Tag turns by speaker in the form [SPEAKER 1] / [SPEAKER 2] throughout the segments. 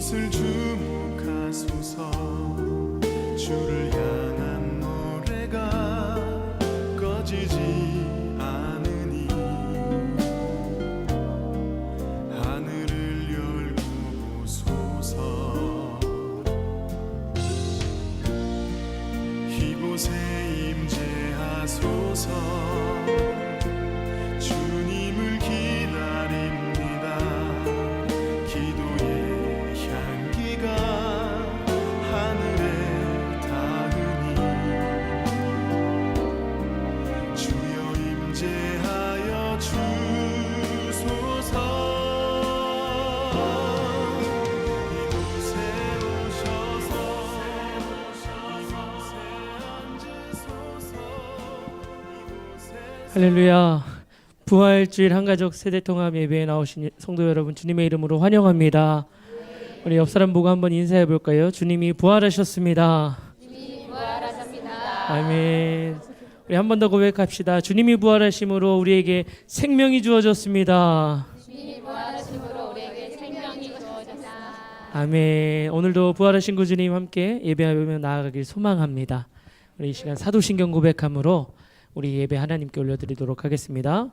[SPEAKER 1] 이곳을 주목하소서. 주를 향한 노래가 꺼지지 않으니 하늘을 열고 보소서. 이곳에 임재하소서. 주님을 기다립니다. 기도의 향기가 하늘에 닿으니 주여 임재하여 주소서. 이곳에 오셔서 이곳에 앉으소서.
[SPEAKER 2] 할렐루야. 부활주일 한가족 세대통합 예배에 나오신 성도 여러분, 주님의 이름으로 환영합니다. 우리 옆 사람 보고 한번 인사해 볼까요? 주님이 부활하셨습니다.
[SPEAKER 3] 주님이 부활하셨습니다.
[SPEAKER 2] 아멘. 우리 한 번 더 고백합시다. 주님이 부활하심으로 우리에게 생명이 주어졌습니다.
[SPEAKER 3] 주님이 부활하심으로 우리에게 생명이 주어졌다.
[SPEAKER 2] 아멘. 오늘도 부활하신 구주님 함께 예배하며 나아가길 소망합니다. 우리 이 시간 사도신경 고백함으로 우리 예배 하나님께 올려드리도록 하겠습니다.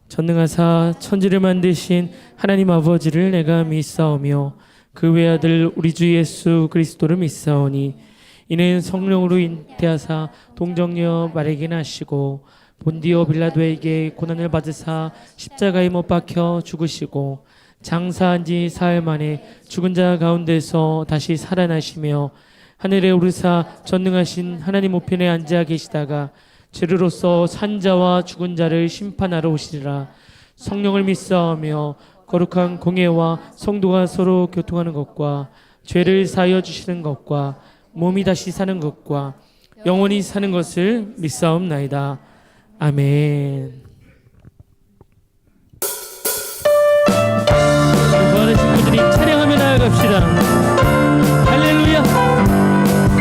[SPEAKER 2] 전능하사 천지를 만드신 하나님 아버지를 내가 믿사오며 그 외아들 우리 주 예수 그리스도를 믿사오니 이는 성령으로 잉태하사 동정녀 마리아에게 나시고 본디오 빌라도에게 고난을 받으사 십자가에 못 박혀 죽으시고 장사한 지 사흘 만에 죽은 자 가운데서 다시 살아나시며 하늘에 오르사 전능하신 하나님 우편에 앉아 계시다가 죄로서 산자와 죽은 자를 심판하러 오시리라. 성령을 믿사오며 거룩한 공예와 성도가 서로 교통하는 것과 죄를 사하여 주시는 것과 몸이 다시 사는 것과 영원히 사는 것을 믿사옵나이다. 아멘. 부활하신 분들이 찬양하며 나아갑시다. 할렐루야.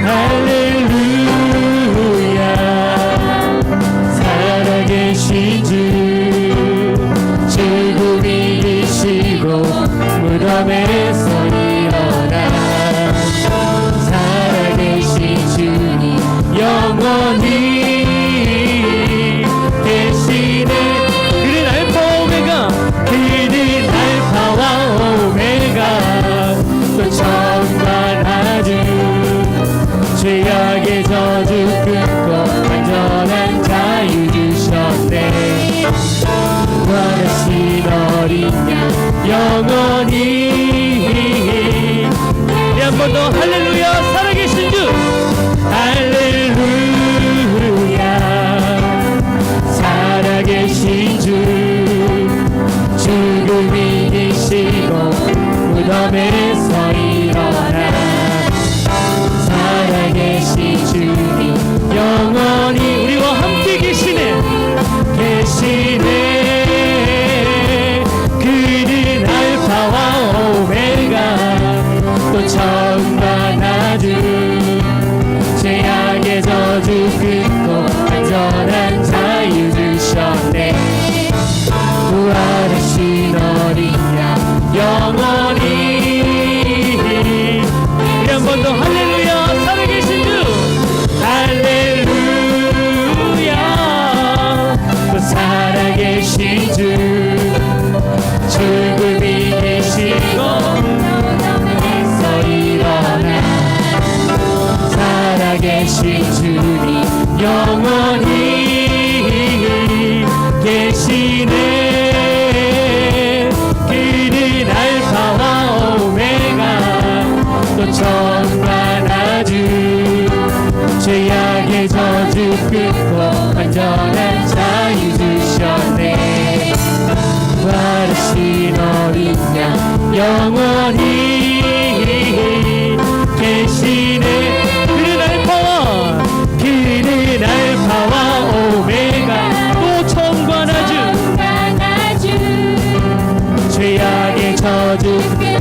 [SPEAKER 2] 할렐루야. 살아계신 주 죽음이 이기시고 무덤에서 일어나 살아계신 주님 영원히 계시네. 그는 알파 오메가, 그는 알파와 오메가, 또 처음과 아주 죄악의 저주 끊고 완전한 자유 주셨네. 부활하신 어린 양 영원히. 한 번 더 할렐루야. 살아계신 주 할렐루야. 살아계신 주 죽음이 이기시고 무덤에서 일어나 살아계신 주님 영원히 우리와 함께 계시네. 계시네. 그는 알파와 오메가, 또 처음과 아주 죄악의 저주 끊고 완전한 자유 주셨네. 부활하신 어린 양 영원히. 우리 한 번 더 할렐루야. 살아계신 주 할렐루야. 또 살아계신 주 죽음이 이기시고 무덤에서 일어나 살아계신 주님 영원히 계시네. 그는 알파와 오메가, 또 처음과 아주 죄악의 저주 끊고 완전한 자유 주셨네. 부활하신 어린 양 영원히 계시네. 그는 알파와 오메가, 또 처음과 아주 죄악의 저주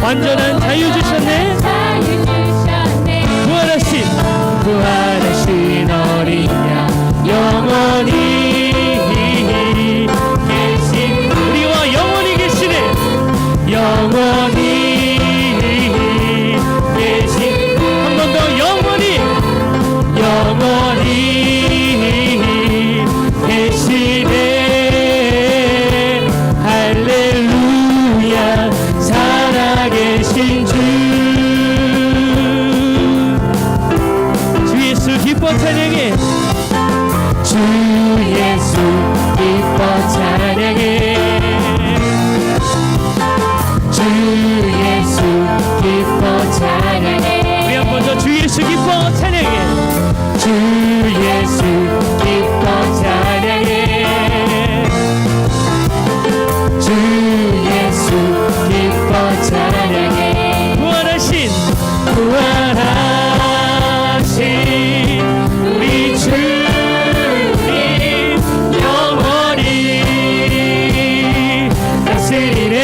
[SPEAKER 2] 완전한 자유 주셨네. 부활하신 어린 양 영원히 계신, 우리와 영원히 계시네. 영원히 부활하신 우리 주님 영원히 다스리네.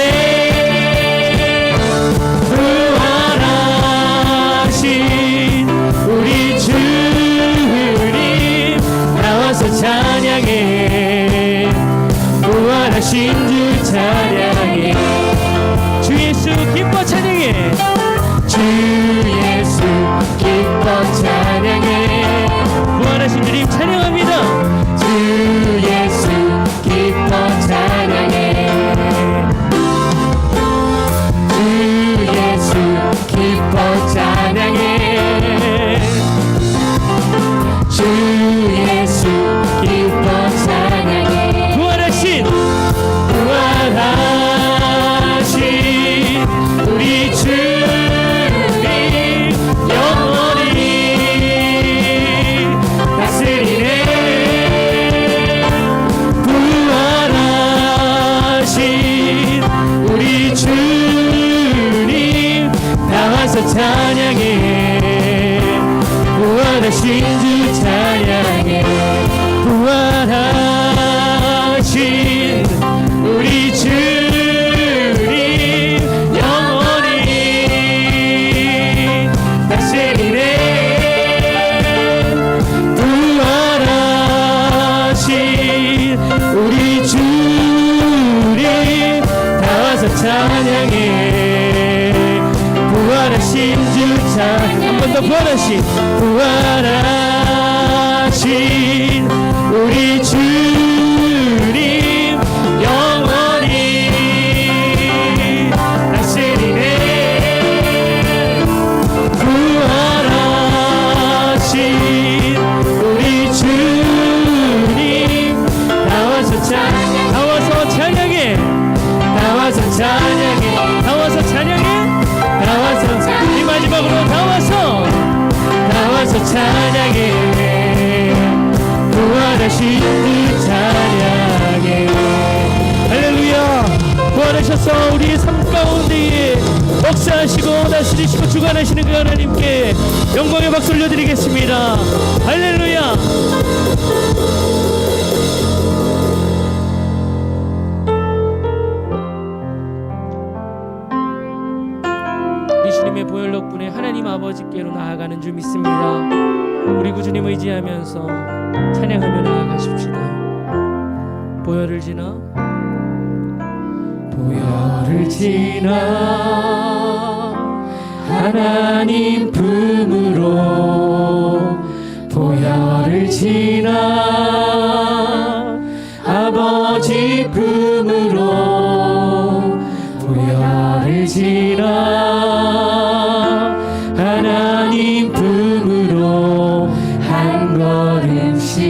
[SPEAKER 2] 부활하신 우리 주님 나와서 찬양해. 부활하신 주 찬양해. 주 예수 기뻐 찬양해. 주 예수 기뻐 찬양해. 부활하신 주님 찬양합니다. 주 예수 기뻐 찬양해. 주 예수 기뻐 찬양해. 주 예수 기뻐 찬양해. 부활하신 우리 주님 영원히 다스리네. 부활하신 우리 주님 나와서 찬양해. 부활하신 주 찬양해. 부활하신 우리 주님 영원히 다스리네. 부활하신 우리 주님 나와서 찬양해. 부활하신 주 찬양. 한 번 더 부활하신 우리 주님 영원히 다스리네. 부활하신 우리 주님 나와서 찬양해. 나와서 찬양해. 나와서 찬양해. 나와서 이 마지막으로 나와서 찬양해. 부활하신 주 찬양해. 할렐루야. 부활하셔서 우리의 삶 가운데에 역사하시고 다스리시고 주관하시는 그 하나님께 영광의 박수 올려드리겠습니다. 할렐루야. 주님의 보혈 덕분에 하나님 아버지께로 나아가는 줄 믿습니다. 우리 구주님 의지하면서 찬양하며 나아가십시다. 보혈을 지나 하나님 품으로 보혈을 지나 아버지 품으로 보혈을 지나 하나님 품으로 한 걸음씩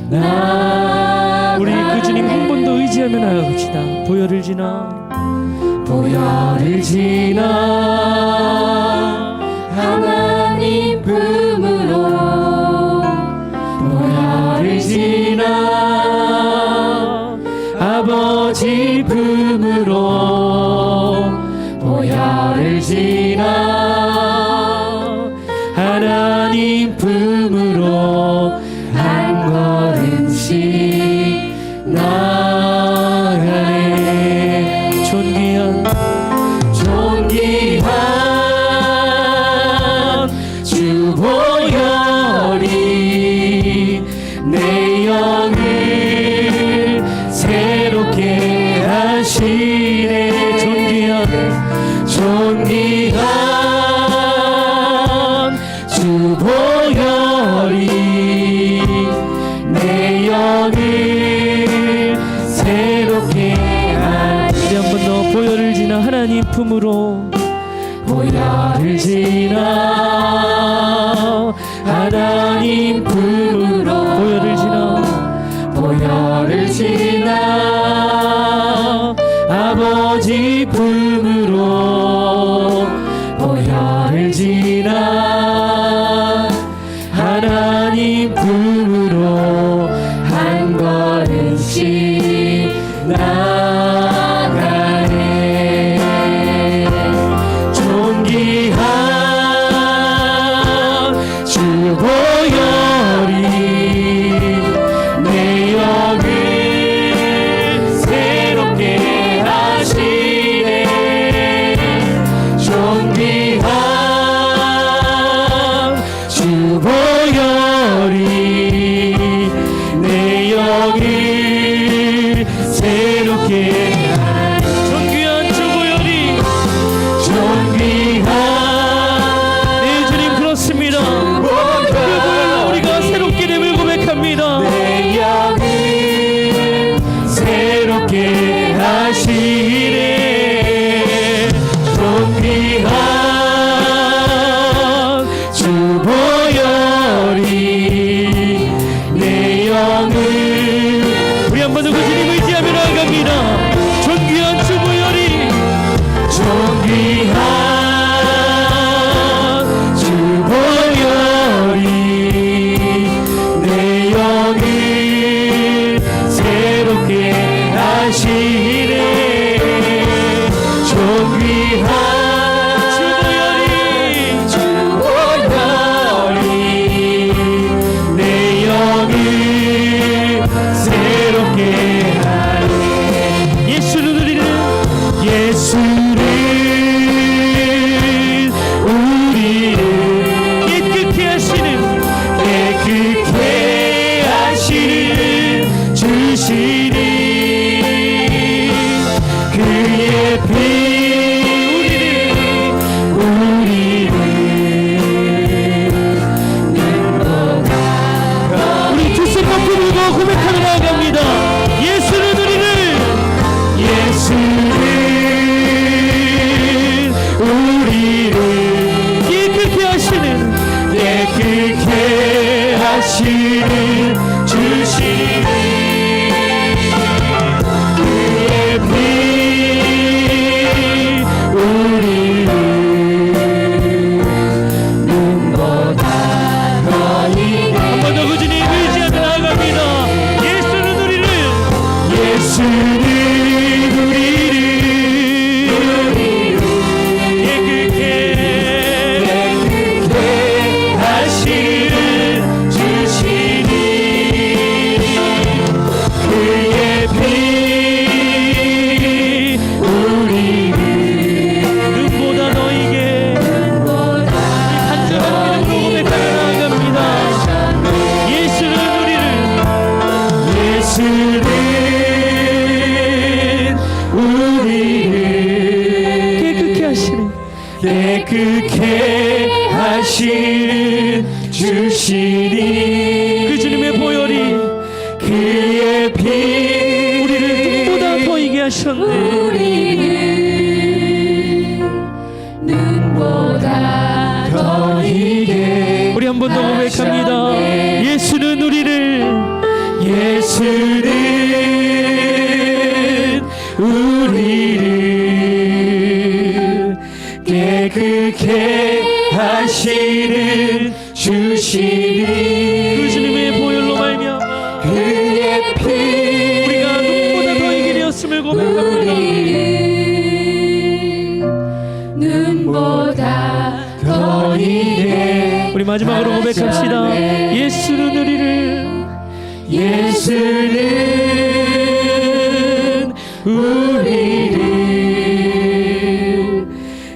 [SPEAKER 2] 나아가네. 우리 그 주님 한 번 더 의지하며 나아갑시다. 보혈을 지나 하나님 품으로 보혈을 지나 아버지 품으로 보혈을 지나 하나님 품으로 한 걸음씩 나아가네. 존귀한 주 보혈이 내 영을 새롭게 하시네. 존귀한 주 보혈이 내 영을 새롭게 하시네. 한 번 더 보혈을 지나 하나님 품으로 보혈을 지나 하나님 품으로 보혈을 지나 아버지 품으로 보혈을 지나 하나님 품으로 한 걸음씩 나가네. 존귀한 깨끗게 하시는 주시니 그의 피 우리를 눈보다 더히 한 번 더 그 주님 의지하며 나아갑니다. 예수는 우리를 깨끗게 하시는 주시니 그의 피 우리를 눈보다 너에게 간절한 기도로 고백하며 나아갑니다. 예수는 우리를 깨끗게 하시는 주시니 그 주님의 보혈이 그의 피 우리를 눈보다 더이게 하셨네.
[SPEAKER 3] 눈보다 더이게
[SPEAKER 2] 우리 한 번 더 고백합니다. 예수는 우리를 깨끗게 하시는 주시니 그 주님의 보혈로 말미암아 그의 피 우리가 눈보다 더이게 되었음을 고백합니다.
[SPEAKER 3] 눈보다 더이게
[SPEAKER 2] 우리 마지막으로 고백합시다. 예수는 우리를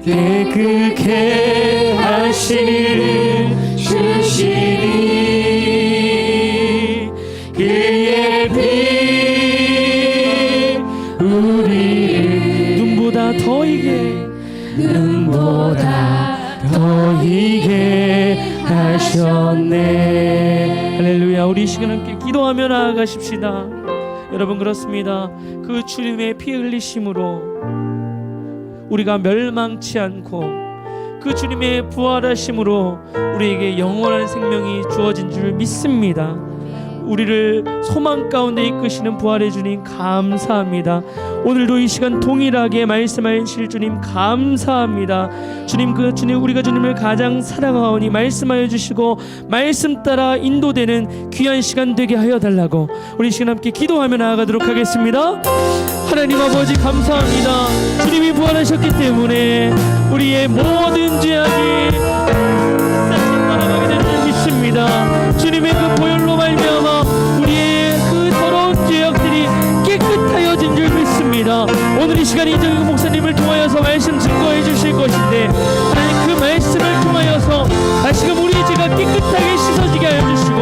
[SPEAKER 2] 깨끗게 하시는 주시니 그의 피 우리를 눈보다 더이게 하셨네. 할렐루야. 우리 이 시간 함께 기도하며 나아가십시다. 여러분 그렇습니다. 그 주님의 피 흘리심으로 우리가 멸망치 않고 그 주님의 부활하심으로 우리에게 영원한 생명이 주어진 줄 믿습니다. 우리를 소망 가운데 이끄시는 부활의 주님 감사합니다. 오늘도 이 시간 동일하게 말씀하실 주님 감사합니다. 주님 우리가 주님을 가장 사랑하오니 말씀하여 주시고 말씀 따라 인도되는 귀한 시간 되게 하여 달라고 우리 이 시간 함께 기도하며 나아가도록 하겠습니다. 하나님 아버지 감사합니다. 주님이 부활하셨기 때문에 우리의 모든 죄악이 떠나가게 될 줄 믿습니다. 주님의 그 보혈로 말미암아 우리의 그 더러운 죄악들이 깨끗하여진 줄 믿습니다. 오늘 이 시간 이정규 목사님을 통하여서 말씀 증거해 주실 것인데 하나님 그 말씀을 통하여서 다시금 우리의 죄가 깨끗하게 씻어지게 하여 주시고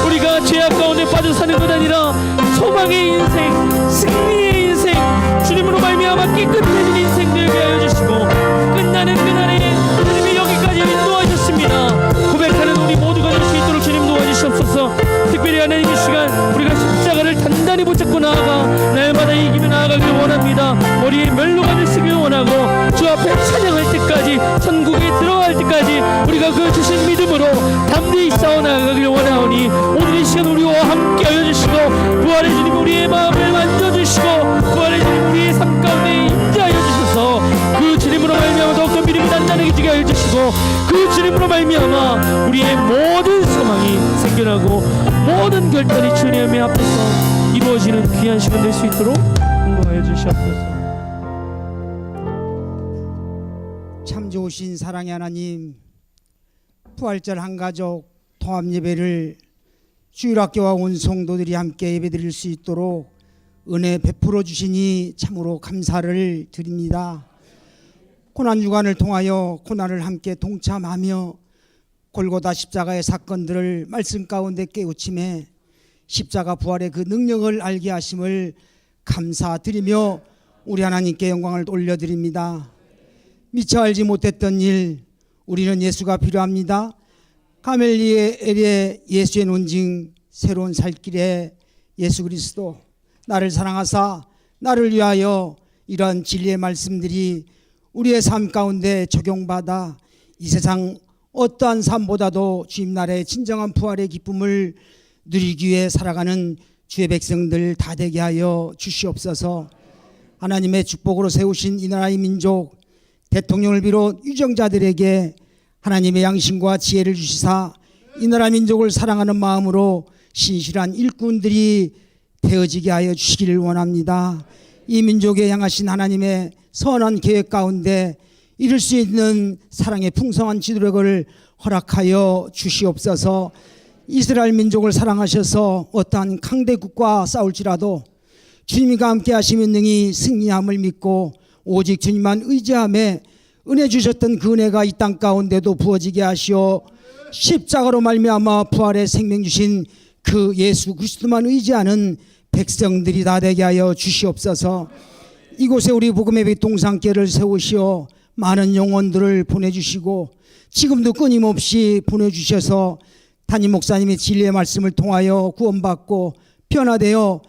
[SPEAKER 2] 우리가 죄악 가운데 빠져 사는 것 아니라 소망의 인생, 승리의 인생, 주님으로 말미암아 깨끗해진 인생 되게 하여 주시고 끝나는 그날에 주님이 여기까지 인도하셨습니다. 고백하는 우리 모두가 될 수 있도록 주님 도와주시옵소서. 특별히 하나님 이 시간 우리가 십자가를 단단히 붙잡고 나아가 날마다 이기며 나아가길 원합니다. 머리에 멸로가 쓰길 원하고 주 앞에 찬양할 때까지 천국에 들어갈 때까지 우리가 그 주신 믿음으로 담대히 싸워 나아가길 원하오니 오늘 이 시간 우리와 함께 하여 주시고 부활의 주님 우리의 마음을 만져주시고 부활의 주님 우리의 삶 가운데 임재하여 주셔서 그 주님으로 말미암아 더욱더 믿음이 단단해지게 하여 주시고 그 주님으로 말미암아 우리의 모든 소망이 생겨나고 모든 결단이 주님의 앞에서 이루어지는 귀한 시간 될 수 있도록 인도하여 주시옵소서.
[SPEAKER 4] 참 좋으신 사랑의 하나님, 부활절 한가족 통합예배를 주일학교와 온 성도들이 함께 예배드릴 수 있도록 은혜 베풀어 주시니 참으로 감사를 드립니다. 고난주간을 통하여 고난을 함께 동참하며 골고다 십자가의 사건들을 말씀 가운데 깨우침에 십자가 부활의 그 능력을 알게 하심을 감사드리며 우리 하나님께 영광을 올려드립니다. 미처 알지 못했던 일, 우리는 예수가 필요합니다. 가멜리엘의 예수의 논증, 새로운 살길에 예수 그리스도, 나를 사랑하사 나를 위하여, 이러한 진리의 말씀들이 우리의 삶 가운데 적용받아 이 세상 어떠한 삶보다도 주님 나라의 진정한 부활의 기쁨을 누리기 위해 살아가는 주의 백성들 다 되게 하여 주시옵소서. 하나님의 축복으로 세우신 이 나라의 민족, 대통령을 비롯 유정자들에게 하나님의 양심과 지혜를 주시사 이 나라 민족을 사랑하는 마음으로 신실한 일꾼들이 되어지게 하여 주시기를 원합니다. 이 민족에 향하신 하나님의 선한 계획 가운데 이룰 수 있는 사랑의 풍성한 지도력을 허락하여 주시옵소서. 이스라엘 민족을 사랑하셔서 어떠한 강대국과 싸울지라도 주님과 함께 하시면 능히 승리함을 믿고 오직 주님만 의지함에 은혜 주셨던 그 은혜가 이 땅 가운데도 부어지게 하시어 십자가로 말미암아 부활의 생명 주신 그 예수 그리스도만 의지하는 백성들이 다 되게 하여 주시옵소서. 이곳에 우리 복음의 빛 동산교회를 세우시어 많은 영혼들을 보내주시고 지금도 끊임없이 보내주셔서 담임 목사님의 진리의 말씀을 통하여 구원받고 변화되어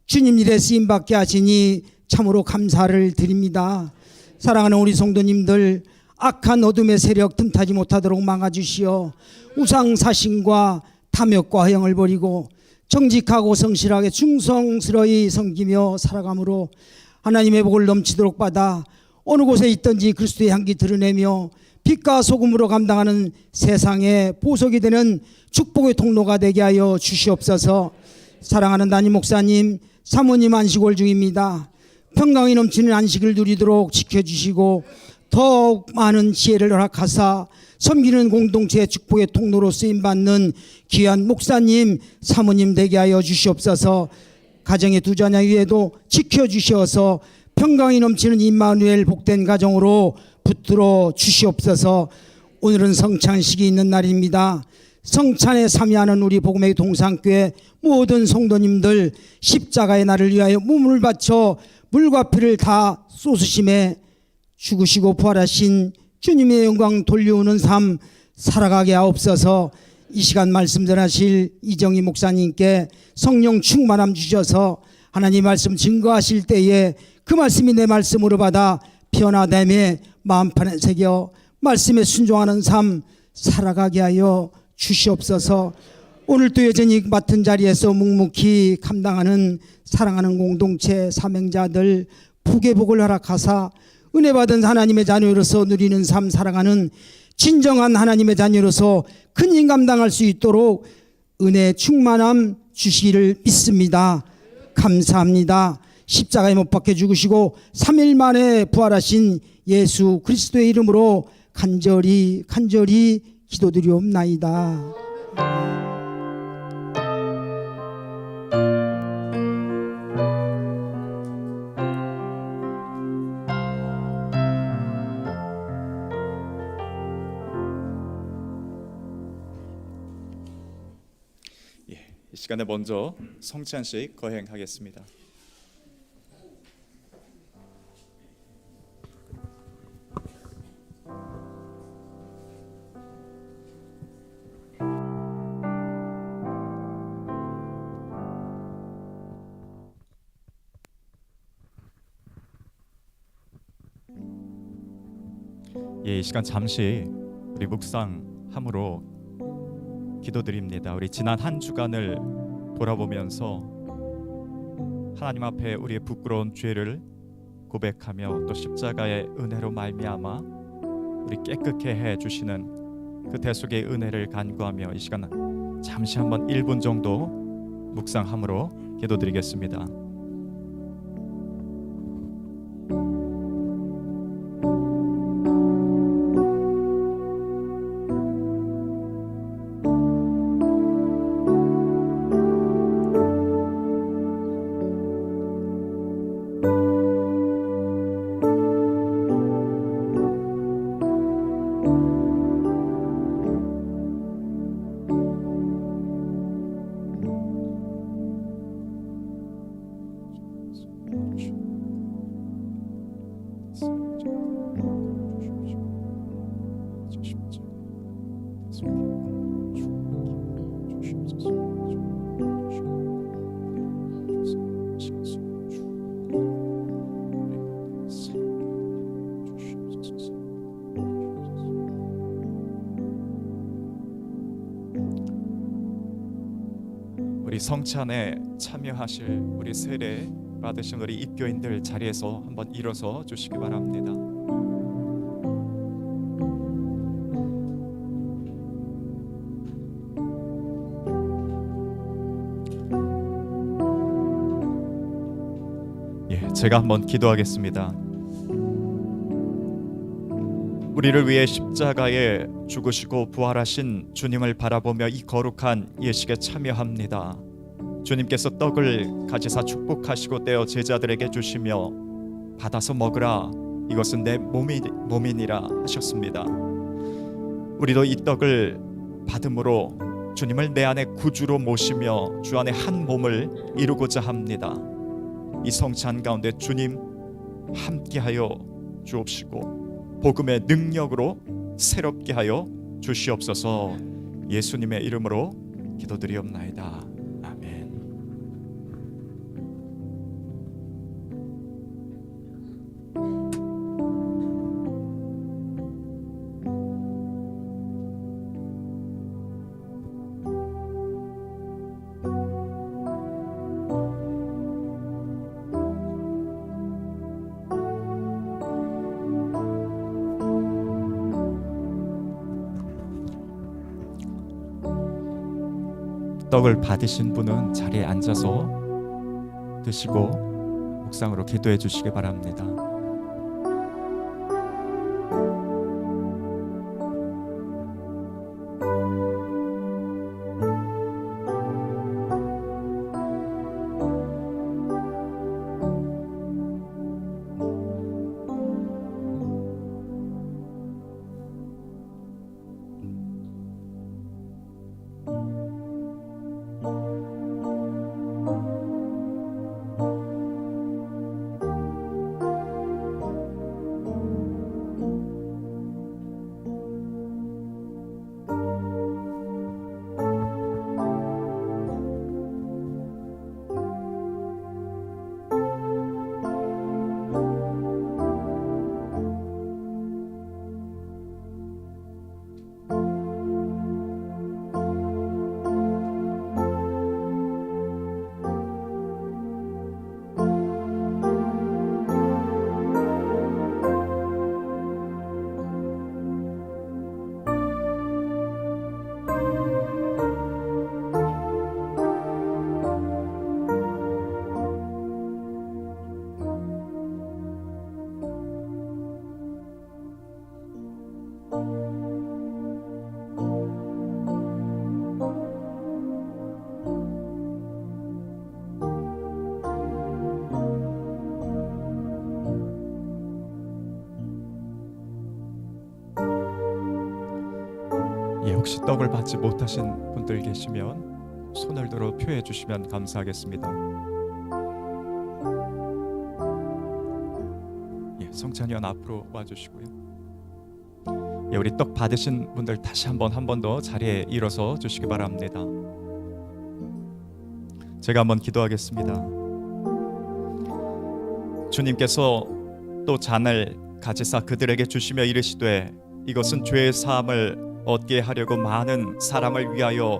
[SPEAKER 4] 주님 일에 쓰임받게 하시니 참으로 감사를 드립니다. 사랑하는 우리 성도님들, 악한 어둠의 세력 틈타지 못하도록 막아주시어 우상사신과 탐욕과 허영을 버리고 정직하고 성실하게 충성스러이 섬기며 살아감으로 하나님의 복을 넘치도록 받아 어느 곳에 있든지 그리스도의 향기 드러내며 빛과 소금으로 감당하는 세상의 보석이 되는 축복의 통로가 되게 하여 주시옵소서. 사랑하는 담임 목사님, 사모님 안식월 중입니다. 평강이 넘치는 안식을 누리도록 지켜주시고 더욱 많은 지혜를 허락하사 섬기는 공동체의 축복의 통로로 쓰임받는 귀한 목사님, 사모님 되게 하여 주시옵소서. 가정의 두 자녀 위에도 지켜주셔서 평강이 넘치는 임마누엘 복된 가정으로 붙들어 주시옵소서. 오늘은 성찬식이 있는 날입니다. 성찬에 참여하는 우리 복음의 동산교회 모든 성도님들 십자가의 날을 위하여 몸을 바쳐 물과 피를 다 쏟으심에 죽으시고 부활하신 주님의 영광 돌려오는 삶 살아가게 하옵소서. 이 시간 말씀 전하실 이정희 목사님께 성령 충만함 주셔서 하나님 말씀 증거하실 때에 그 말씀이 내 말씀으로 받아 변화됨에 마음판에 새겨 말씀에 순종하는 삶 살아가게 하여 주시옵소서. 오늘도 여전히 맡은 자리에서 묵묵히 감당하는 사랑하는 공동체 사명자들 복의 복을 허락하사 은혜 받은 하나님의 자녀로서 누리는 삶 살아가는 진정한 하나님의 자녀로서 큰일 감당할 수 있도록 은혜 충만함 주시기를 믿습니다. 감사합니다. 십자가에 못 박혀 죽으시고 3일 만에 부활하신 예수 그리스도의 이름으로 간절히 기도드리옵나이다.
[SPEAKER 5] 이 시간에 먼저 성찬식 거행하겠습니다. 이 시간 잠시 우리 묵상함으로 기도드립니다. 우리 지난 한 주간을 돌아보면서 하나님 앞에 우리의 부끄러운 죄를 고백하며 또 십자가의 은혜로 말미암아 우리 깨끗게 해 주시는 그 대속의 은혜를 간구하며 이 시간 잠시 한번 1분 정도 묵상함으로 기도드리겠습니다. 우리 성찬에 참여하실 우리 세례 받으신 우리 입교인들 자리에서 한번 일어서 주시기 바랍니다. 예, 제가 한번 기도하겠습니다. 우리를 위해 십자가에 죽으시고 부활하신 주님을 바라보며 이 거룩한 예식에 참여합니다. 주님께서 떡을 가지사 축복하시고 떼어 제자들에게 주시며 받아서 먹으라, 이것은 내 몸이니라 하셨습니다. 우리도 이 떡을 받음으로 주님을 내 안에 구주로 모시며 주 안에 한 몸을 이루고자 합니다. 이 성찬 가운데 주님 함께하여 주옵시고 복음의 능력으로 새롭게 하여 주시옵소서. 예수님의 이름으로 기도드리옵나이다. 아멘. 떡을 받으신 분은 자리에 앉아서 드시고 묵상으로 기도해 주시기 바랍니다. 예, 혹시 떡을 받지 못하신 분들 계시면 손을 들어 표해 주시면 감사하겠습니다. 예, 성찬위원 앞으로 와주시고요. 예, 우리 떡 받으신 분들 다시 한 번 더 자리에 일어서 주시기 바랍니다. 제가 한번 기도하겠습니다. 주님께서 또 잔을 가지사 그들에게 주시며 이르시되 이것은 죄의 사함을 얻게 하려고 많은 사람을 위하여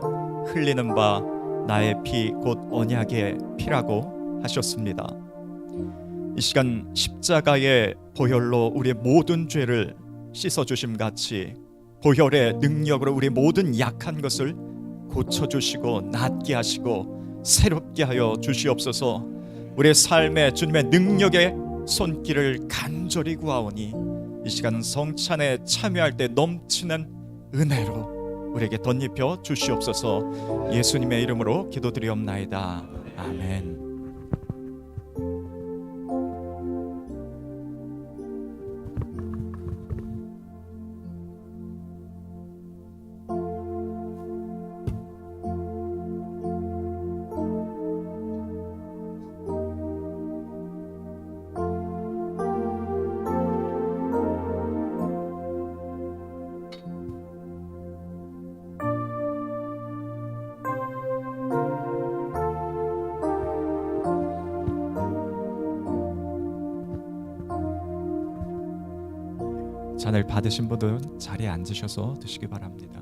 [SPEAKER 5] 흘리는 바 나의 피 곧 언약의 피라고 하셨습니다. 이 시간 십자가의 보혈로 우리의 모든 죄를 씻어주심 같이 보혈의 능력으로 우리의 모든 약한 것을 고쳐주시고 낫게 하시고 새롭게 하여 주시옵소서. 우리의 삶에 주님의 능력의 손길을 간절히 구하오니 이 시간 성찬에 참여할 때 넘치는 은혜로 우리에게 덧입혀 주시옵소서. 예수님의 이름으로 기도드리옵나이다. 아멘. 잔을 받으신 분들은 자리에 앉으셔서 드시기 바랍니다.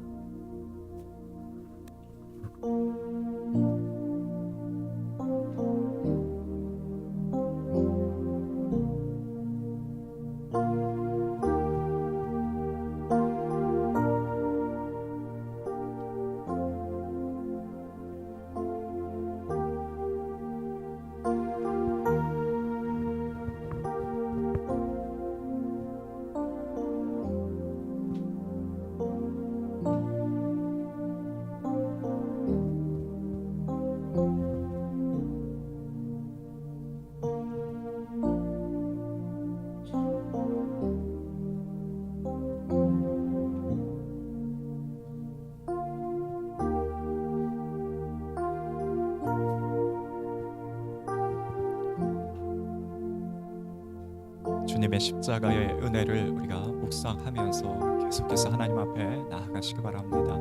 [SPEAKER 5] 예수님의 십자가의 은혜를 우리가 묵상하면서 계속해서 하나님 앞에 나아가시기 바랍니다.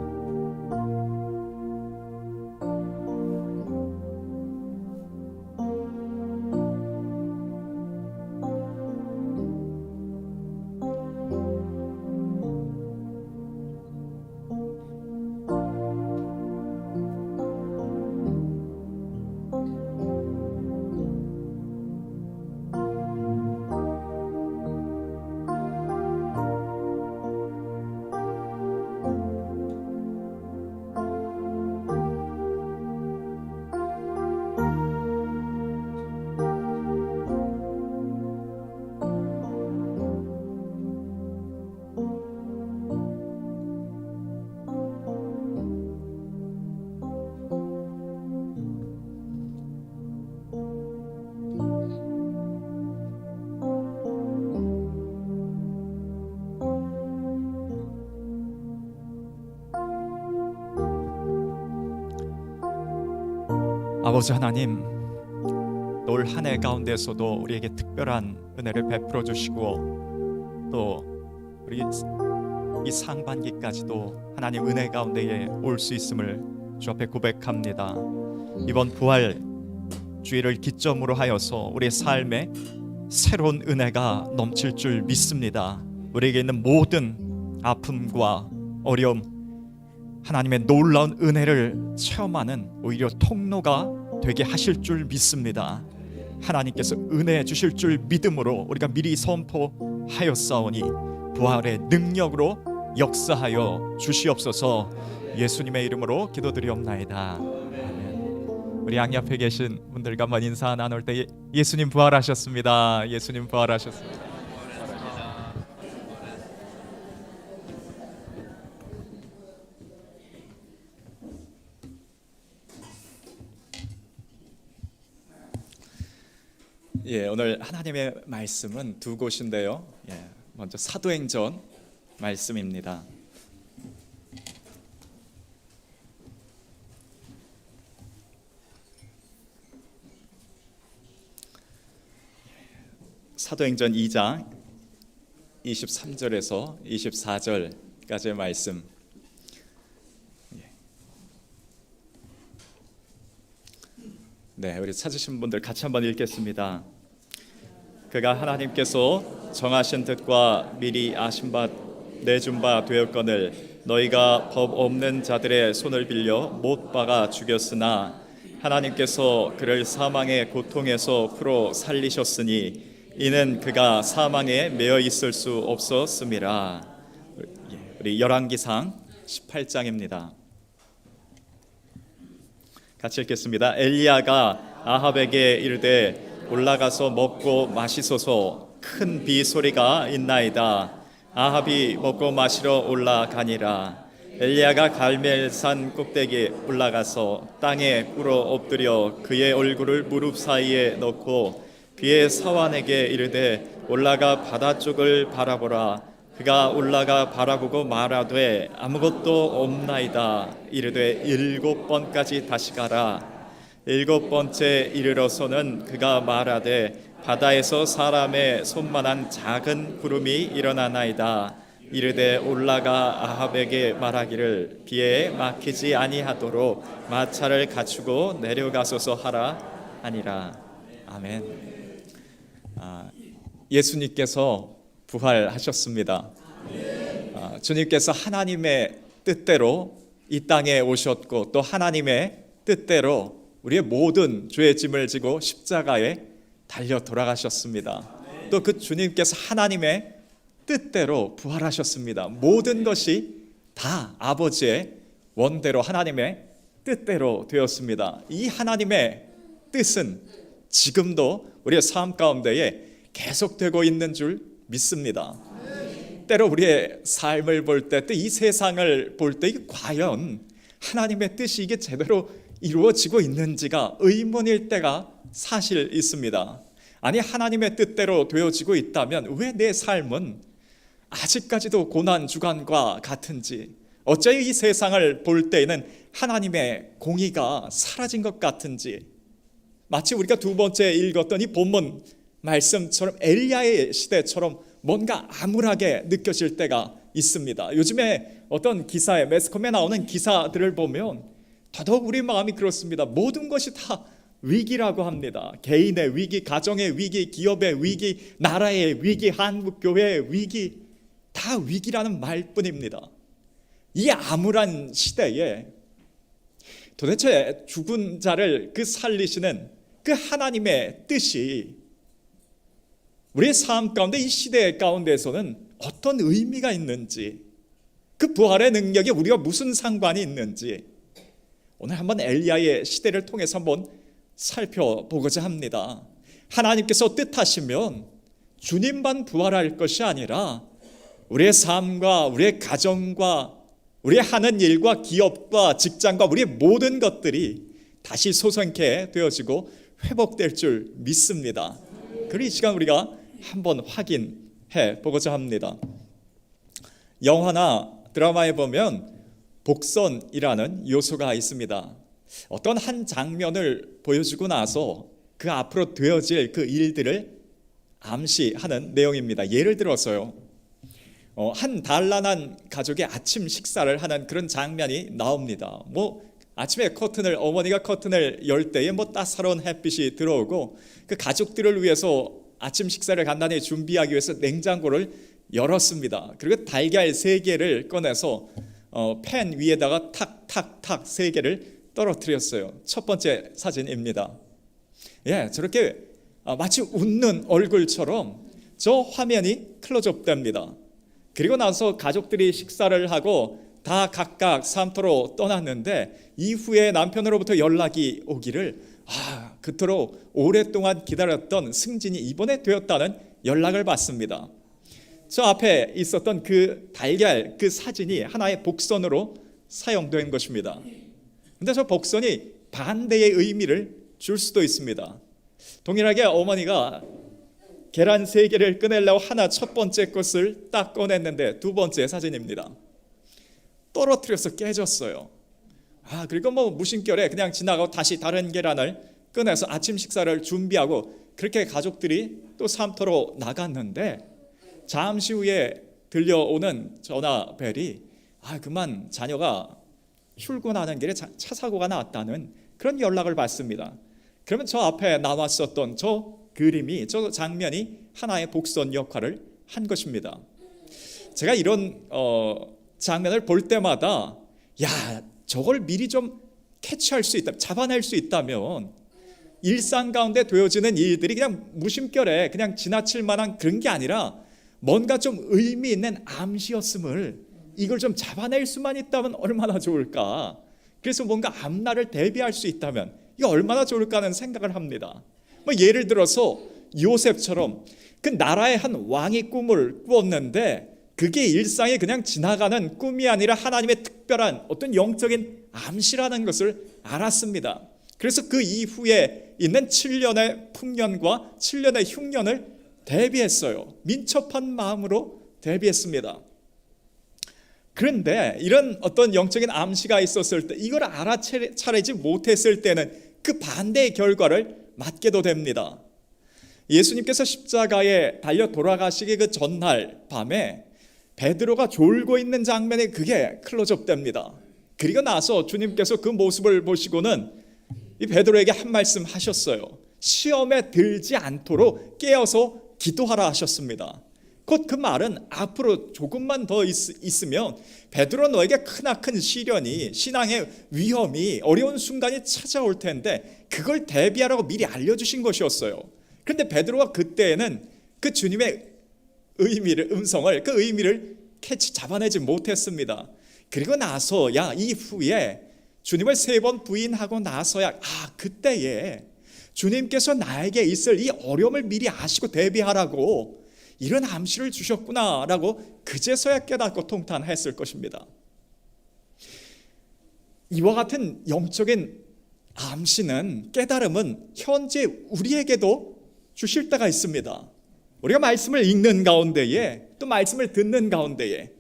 [SPEAKER 5] 아버지 하나님, 올 한 해 가운데서도 우리에게 특별한 은혜를 베풀어 주시고 또 우리 이 상반기까지도 하나님 은혜 가운데에 올 수 있음을 주 앞에 고백합니다. 이번 부활 주일을 기점으로 하여서 우리의 삶에 새로운 은혜가 넘칠 줄 믿습니다. 우리에게 있는 모든 아픔과 어려움, 하나님의 놀라운 은혜를 체험하는 오히려 통로가 되게 하실 줄 믿습니다. 하나님께서 은혜 주실 줄 믿음으로 우리가 미리 선포하였사오니 부활의 능력으로 역사하여 주시옵소서. 예수님의 이름으로 기도드리옵나이다. 아멘. 우리 양옆에 계신 분들과 한번 인사 나눌 때 예수님 부활하셨습니다. 예수님 부활하셨습니다. 오늘 하나님의 말씀은 두 곳인데요. 먼저 사도행전 말씀입니다. 사도행전 2장 23절에서 24절까지의 말씀. 네, 우리 찾으신 분들 같이 한번 읽겠습니다. 그가 하나님께서 정하신 뜻과 미리 아신 바 내준 바 되었거늘 너희가 법 없는 자들의 손을 빌려 못 박아 죽였으나 하나님께서 그를 사망의 고통에서 풀어 살리셨으니 이는 그가 사망에 매여 있을 수 없었음이라. 우리 열왕기상 18장입니다. 같이 읽겠습니다. 엘리야가 아합에게 이르되 올라가서 먹고 마시소서. 큰 비 소리가 있나이다. 아합이 먹고 마시러 올라가니라. 엘리야가 갈멜산 꼭대기에 올라가서 땅에 꿇어 엎드려 그의 얼굴을 무릎 사이에 넣고 그의 사환에게 이르되 올라가 바다 쪽을 바라보라. 그가 올라가 바라보고 말하되 아무것도 없나이다. 이르되 7번까지 다시 가라. 7번째 이르러서는 그가 말하되 바다에서 사람의 손만한 작은 구름이 일어나나이다. 이르되 올라가 아합에게 말하기를 비에 막히지 아니하도록 마차를 갖추고 내려가소서 하라 하니라. 아멘. 예수님께서 부활하셨습니다. 주님께서 하나님의 뜻대로 이 땅에 오셨고 또 하나님의 뜻대로 우리의 모든 죄의 짐을 지고 십자가에 달려 돌아가셨습니다. 또 그 주님께서 하나님의 뜻대로 부활하셨습니다. 모든 것이 다 아버지의 원대로 하나님의 뜻대로 되었습니다. 이 하나님의 뜻은 지금도 우리의 삶 가운데에 계속되고 있는 줄 믿습니다. 때로 우리의 삶을 볼 때, 또 이 세상을 볼 때 과연 하나님의 뜻이 이게 제대로 이루어지고 있는지가 의문일 때가 사실 있습니다. 아니 하나님의 뜻대로 되어지고 있다면 왜 내 삶은 아직까지도 고난 주간과 같은지, 어째 이 세상을 볼 때에는 하나님의 공의가 사라진 것 같은지, 마치 우리가 두 번째 읽었던 이 본문
[SPEAKER 6] 말씀처럼 엘리야의 시대처럼 뭔가 암울하게 느껴질 때가 있습니다. 요즘에 어떤 기사에 매스컴에 나오는 기사들을 보면 더더욱 우리 마음이 그렇습니다. 모든 것이 다 위기라고 합니다. 개인의 위기, 가정의 위기, 기업의 위기, 나라의 위기, 한국교회의 위기, 다 위기라는 말뿐입니다. 이 암울한 시대에 도대체 죽은 자를 살리시는 그 하나님의 뜻이 우리의 삶 가운데, 이 시대 가운데에서는 어떤 의미가 있는지, 그 부활의 능력이 우리와 무슨 상관이 있는지 오늘 한번 엘리야의 시대를 통해서 한번 살펴보고자 합니다. 하나님께서 뜻하시면 주님만 부활할 것이 아니라 우리의 삶과 우리의 가정과 우리의 하는 일과 기업과 직장과 우리의 모든 것들이 다시 소생케 되어지고 회복될 줄 믿습니다. 그리고 이 시간 우리가 한번 확인해 보고자 합니다. 영화나 드라마에 보면 복선이라는 요소가 있습니다. 어떤 한 장면을 보여주고 나서 그 앞으로 되어질 그 일들을 암시하는 내용입니다. 예를 들어서요, 한 단란한 가족의 아침 식사를 하는 그런 장면이 나옵니다. 아침에 어머니가 커튼을 열 때에 따사로운 햇빛이 들어오고 그 가족들을 위해서 아침 식사를 간단히 준비하기 위해서 냉장고를 열었습니다. 그리고 달걀 3개를 꺼내서 팬 위에다가 탁탁탁 3개를 떨어뜨렸어요. 첫 번째 사진입니다. 저렇게 마치 웃는 얼굴처럼 저 화면이 클로즈업 됩니다. 그리고 나서 가족들이 식사를 하고 다 각각 산터로 떠났는데 이후에 남편으로부터 연락이 오기를 그토록 오랫동안 기다렸던 승진이 이번에 되었다는 연락을 받습니다. 저 앞에 있었던 그 달걀, 그 사진이 하나의 복선으로 사용된 것입니다. 근데 저 복선이 반대의 의미를 줄 수도 있습니다. 동일하게 어머니가 계란 3개를 꺼내려고 첫 번째 것을 딱 꺼냈는데 두 번째 사진입니다. 떨어뜨려서 깨졌어요. 그리고 무심결에 그냥 지나가고 다시 다른 계란을 꺼내서 아침 식사를 준비하고 그렇게 가족들이 또 산터로 나갔는데 잠시 후에 들려오는 전화벨이 그만 자녀가 출근하는 길에 차 사고가 났다는 그런 연락을 받습니다. 그러면 저 앞에 나왔었던 저 그림이, 저 장면이 하나의 복선 역할을 한 것입니다. 제가 이런 장면을 볼 때마다 저걸 미리 좀 캐치할 수 있다, 잡아낼 수 있다면 일상 가운데 되어지는 일들이 그냥 무심결에 그냥 지나칠 만한 그런 게 아니라 뭔가 좀 의미 있는 암시였음을, 이걸 좀 잡아낼 수만 있다면 얼마나 좋을까. 그래서 뭔가 앞날을 대비할 수 있다면 이게 얼마나 좋을까 하는 생각을 합니다. 예를 들어서 요셉처럼 그 나라의 한 왕이 꿈을 꾸었는데 그게 일상에 그냥 지나가는 꿈이 아니라 하나님의 특별한 어떤 영적인 암시라는 것을 알았습니다. 그래서 그 이후에 있는 7년의 풍년과 7년의 흉년을 대비했어요. 민첩한 마음으로 대비했습니다. 그런데 이런 어떤 영적인 암시가 있었을 때 이걸 알아차리지 못했을 때는 그 반대의 결과를 맞게도 됩니다. 예수님께서 십자가에 달려 돌아가시기 그 전날 밤에 베드로가 졸고 있는 장면이 그게 클로즈업 됩니다. 그리고 나서 주님께서 그 모습을 보시고는 이 베드로에게 한 말씀 하셨어요. 시험에 들지 않도록 깨어서 기도하라 하셨습니다. 곧 그 말은 앞으로 조금만 더 있으면 베드로 너에게 크나큰 시련이, 신앙의 위험이, 어려운 순간이 찾아올 텐데 그걸 대비하라고 미리 알려주신 것이었어요. 그런데 베드로가 그때에는 그 주님의 음성을, 그 의미를 잡아내지 못했습니다. 그리고 나서야, 이후에 주님을 3번 부인하고 나서야 그때에 주님께서 나에게 있을 이 어려움을 미리 아시고 대비하라고 이런 암시를 주셨구나라고 그제서야 깨닫고 통탄했을 것입니다. 이와 같은 영적인 암시는, 깨달음은 현재 우리에게도 주실 때가 있습니다. 우리가 말씀을 읽는 가운데에, 또 말씀을 듣는 가운데에,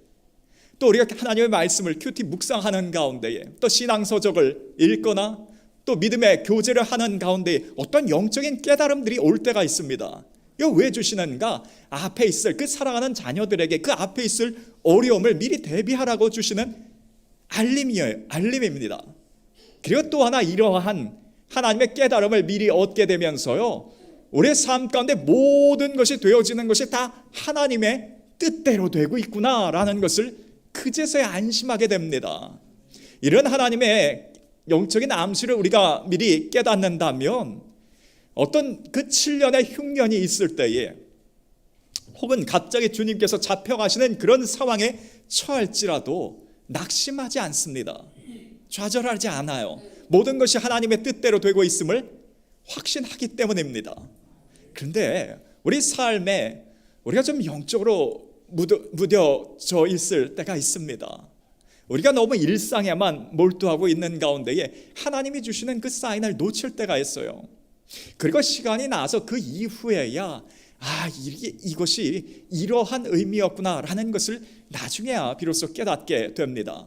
[SPEAKER 6] 또 우리가 하나님의 말씀을 큐티 묵상하는 가운데에, 또 신앙서적을 읽거나 또 믿음의 교제를 하는 가운데 어떤 영적인 깨달음들이 올 때가 있습니다. 이거 왜 주시는가? 앞에 있을 그 사랑하는 자녀들에게 그 앞에 있을 어려움을 미리 대비하라고 주시는 알림입니다. 그리고 또 하나 이러한 하나님의 깨달음을 미리 얻게 되면서요, 우리의 삶 가운데 모든 것이 되어지는 것이 다 하나님의 뜻대로 되고 있구나라는 것을 그제서야 안심하게 됩니다. 이런 하나님의 영적인 암시를 우리가 미리 깨닫는다면 어떤 그 7년의 흉년이 있을 때에 혹은 갑자기 주님께서 잡혀가시는 그런 상황에 처할지라도 낙심하지 않습니다. 좌절하지 않아요. 모든 것이 하나님의 뜻대로 되고 있음을 확신하기 때문입니다. 그런데 우리 삶에 우리가 좀 영적으로 무뎌져 있을 때가 있습니다. 우리가 너무 일상에만 몰두하고 있는 가운데에 하나님이 주시는 그 사인을 놓칠 때가 있어요. 그리고 시간이 나서 그 이후에야 이것이 이러한 의미였구나라는 것을 나중에야 비로소 깨닫게 됩니다.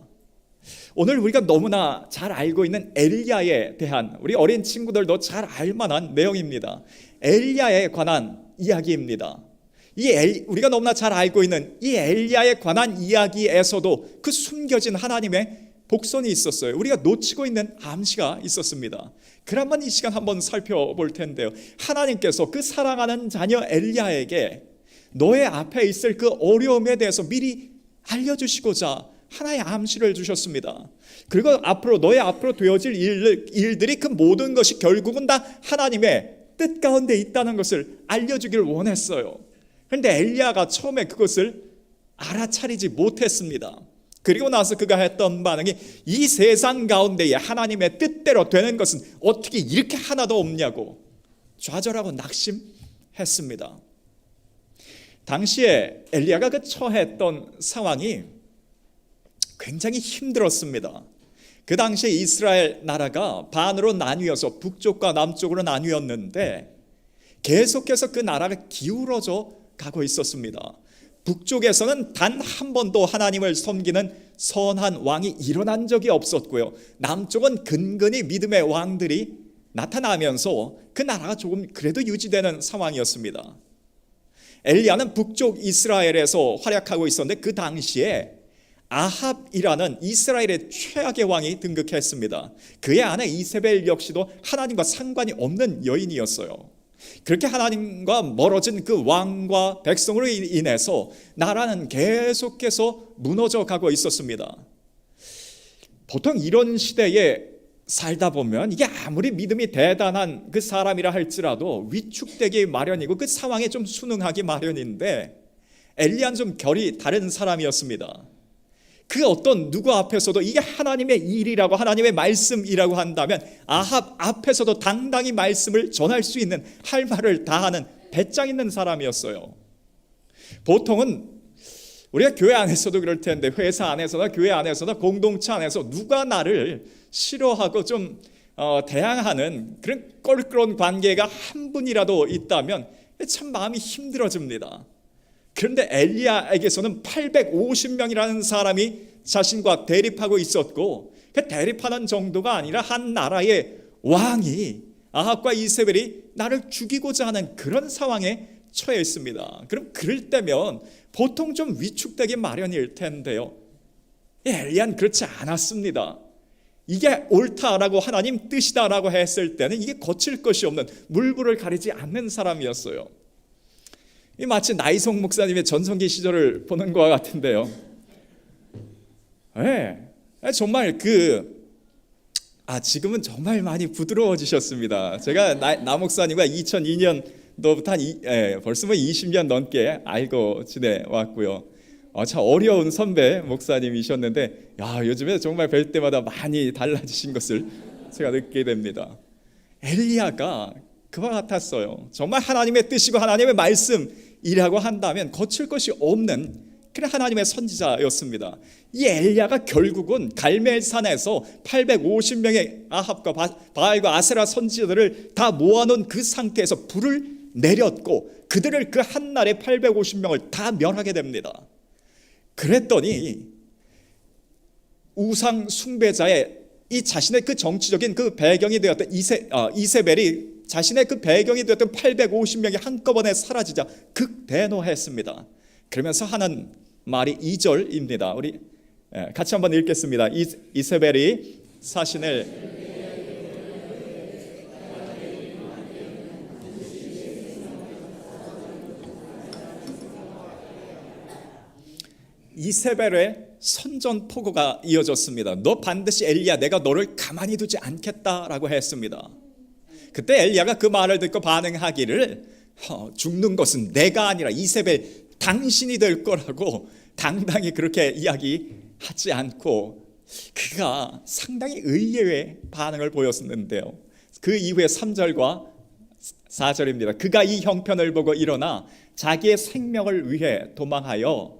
[SPEAKER 6] 오늘 우리가 너무나 잘 알고 있는 엘리야에 대한, 우리 어린 친구들도 잘 알만한 내용입니다. 엘리야에 관한 이야기입니다. 우리가 너무나 잘 알고 있는 이 엘리야에 관한 이야기에서도 그 숨겨진 하나님의 복선이 있었어요. 우리가 놓치고 있는 암시가 있었습니다. 그러면 이 시간 한번 살펴볼 텐데요, 하나님께서 그 사랑하는 자녀 엘리야에게 너의 앞에 있을 그 어려움에 대해서 미리 알려주시고자 하나의 암시를 주셨습니다. 그리고 너의 앞으로 되어질 일들이 그 모든 것이 결국은 다 하나님의 뜻 가운데 있다는 것을 알려주길 원했어요. 그런데 엘리야가 처음에 그것을 알아차리지 못했습니다. 그리고 나서 그가 했던 반응이, 이 세상 가운데에 하나님의 뜻대로 되는 것은 어떻게 이렇게 하나도 없냐고 좌절하고 낙심했습니다. 당시에 엘리야가 그 처했던 상황이 굉장히 힘들었습니다. 그 당시에 이스라엘 나라가 반으로 나뉘어서 북쪽과 남쪽으로 나뉘었는데 계속해서 그 나라가 기울어져 가고 있었습니다. 북쪽에서는 단 한 번도 하나님을 섬기는 선한 왕이 일어난 적이 없었고요, 남쪽은 근근히 믿음의 왕들이 나타나면서 그 나라가 조금 그래도 유지되는 상황이었습니다. 엘리야는 북쪽 이스라엘에서 활약하고 있었는데 그 당시에 아합이라는 이스라엘의 최악의 왕이 등극했습니다. 그의 아내 이세벨 역시도 하나님과 상관이 없는 여인이었어요. 그렇게 하나님과 멀어진 그 왕과 백성으로 인해서 나라는 계속해서 무너져 가고 있었습니다. 보통 이런 시대에 살다 보면 이게 아무리 믿음이 대단한 그 사람이라 할지라도 위축되기 마련이고 그 상황에 좀 순응하기 마련인데, 엘리야는 좀 결이 다른 사람이었습니다. 그 어떤 누구 앞에서도 이게 하나님의 일이라고, 하나님의 말씀이라고 한다면 아합 앞에서도 당당히 말씀을 전할 수 있는, 할 말을 다하는 배짱 있는 사람이었어요. 보통은 우리가 교회 안에서도 그럴 텐데, 회사 안에서나 교회 안에서나 공동체 안에서 누가 나를 싫어하고 좀 대항하는 그런 껄끄러운 관계가 한 분이라도 있다면 참 마음이 힘들어집니다. 그런데 엘리야에게서는 850명이라는 사람이 자신과 대립하고 있었고, 그 대립하는 정도가 아니라 한 나라의 왕이, 아합과 이세벨이 나를 죽이고자 하는 그런 상황에 처해 있습니다. 그럼 그럴 때면 보통 좀 위축되기 마련일 텐데요, 엘리야는 그렇지 않았습니다. 이게 옳다라고, 하나님 뜻이다라고 했을 때는 이게 거칠 것이 없는, 물불을 가리지 않는 사람이었어요. 마치 나이성 목사님의 전성기 시절을 보는 것과 같은데요. 네, 정말 지금은 정말 많이 부드러워지셨습니다. 제가 나 목사님과 2002년도부터 벌써 20년 넘게 알고 지내왔고요. 참 어려운 선배 목사님이셨는데, 요즘에 정말 뵐 때마다 많이 달라지신 것을 제가 느끼게 됩니다. 엘리야가 그와 같았어요. 정말 하나님의 뜻이고 하나님의 말씀이라고 한다면 거칠 것이 없는 그런 하나님의 선지자였습니다. 이 엘리야가 결국은 갈멜산에서 850명의 아합과 바알과 아세라 선지자들을 다 모아놓은 그 상태에서 불을 내렸고, 그들을 그 한날에 850명을 다 멸하게 됩니다. 그랬더니 우상 숭배자의 이 자신의 그 정치적인 그 배경이 되었던 이세벨이 자신의 그 배경이 되었던 850명이 한꺼번에 사라지자 극대노했습니다. 그러면서 하는 말이 2절입니다. 우리 같이 한번 읽겠습니다. 이세벨이 사신을 이세벨의 선전포고가 이어졌습니다. 너 반드시 엘리야, 내가 너를 가만히 두지 않겠다라고 했습니다. 그때 엘리야가 그 말을 듣고 반응하기를 죽는 것은 내가 아니라 이세벨 당신이 될 거라고 당당히 그렇게 이야기하지 않고 그가 상당히 의외의 반응을 보였는데요. 그 이후에 3절과 4절입니다. 그가 이 형편을 보고 일어나 자기의 생명을 위해 도망하여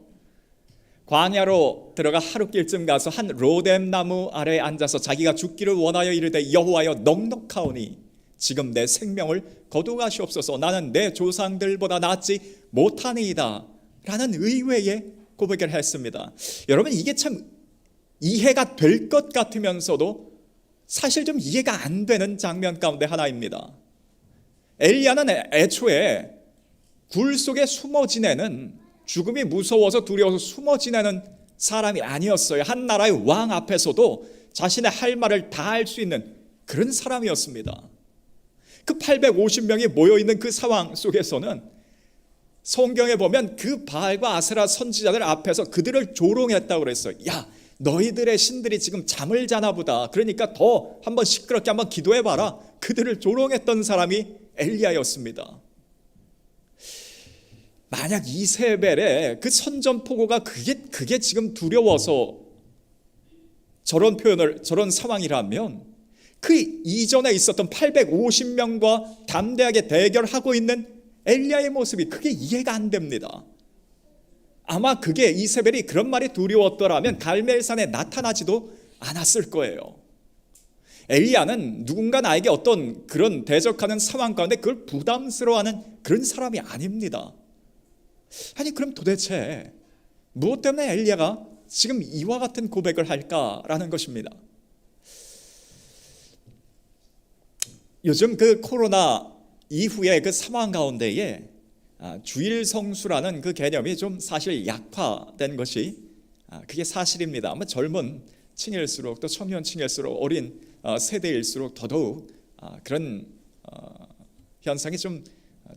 [SPEAKER 6] 광야로 들어가 하룻길쯤 가서 한 로뎀 나무 아래에 앉아서 자기가 죽기를 원하여 이르되 여호와여 넉넉하오니 지금 내 생명을 거두가시옵소서. 나는 내 조상들보다 낫지 못하니이다 라는 의외의 고백을 했습니다. 여러분, 이게 참 이해가 될 것 같으면서도 사실 좀 이해가 안 되는 장면 가운데 하나입니다. 엘리야는 애초에 굴 속에 숨어 지내는, 죽음이 무서워서 두려워서 숨어 지내는 사람이 아니었어요. 한 나라의 왕 앞에서도 자신의 할 말을 다 할 수 있는 그런 사람이었습니다. 그 850명이 모여있는 그 상황 속에서는 성경에 보면 그 바알과 아세라 선지자들 앞에서 그들을 조롱했다고 그랬어요. 야, 너희들의 신들이 지금 잠을 자나 보다. 그러니까 더 한번 시끄럽게 한번 기도해봐라. 그들을 조롱했던 사람이 엘리야였습니다. 만약 이세벨의 그 선전포고가 그게 지금 두려워서 저런 표현을, 저런 상황이라면 그 이전에 있었던 850명과 담대하게 대결하고 있는 엘리야의 모습이 그게 이해가 안 됩니다. 아마 그게 이세벨이 그런 말이 두려웠더라면 갈멜산에 나타나지도 않았을 거예요. 엘리야는 누군가 나에게 어떤 그런 대적하는 상황 가운데 그걸 부담스러워하는 그런 사람이 아닙니다. 아니, 그럼 도대체 무엇 때문에 엘리야가 지금 이와 같은 고백을 할까라는 것입니다. 요즘 그 코로나 이후의 그 상황 가운데에 주일 성수라는 그 개념이 좀 사실 약화된 것이 그게 사실입니다. 아마 젊은 층일수록 또 청년층일수록 어린 세대일수록 더더욱 그런 현상이 좀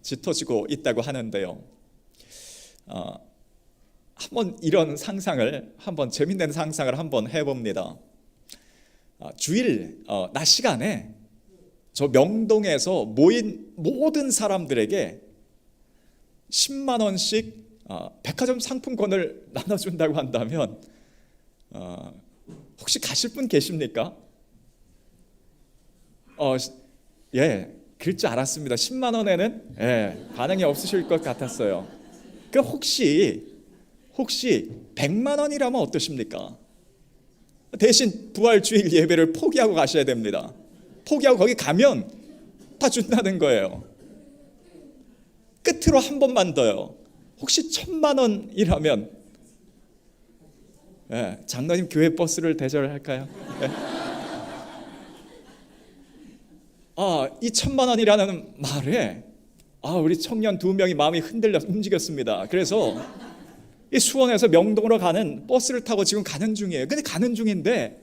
[SPEAKER 6] 짙어지고 있다고 하는데요. 한번 이런 상상을, 한번 재밌는 상상을 한번 해봅니다. 주일 낮 시간에 저 명동에서 모인 모든 사람들에게 10만 원씩 백화점 상품권을 나눠준다고 한다면 혹시 가실 분 계십니까? 예, 그럴 줄 알았습니다. 10만 원에는 반응이 없으실 것 같았어요. 그 혹시 100만 원이라면 어떠십니까? 대신 부활주일 예배를 포기하고 가셔야 됩니다. 포기하고 거기 가면 다 준다는 거예요. 끝으로 한 번만 더요. 혹시 1000만 원이라면 장로님 교회 버스를 대절할까요? 이 1000만 원이라는 말에 우리 청년 2명이 마음이 흔들려 움직였습니다. 그래서 이 수원에서 명동으로 가는 버스를 타고 지금 가는 중이에요. 근데 가는 중인데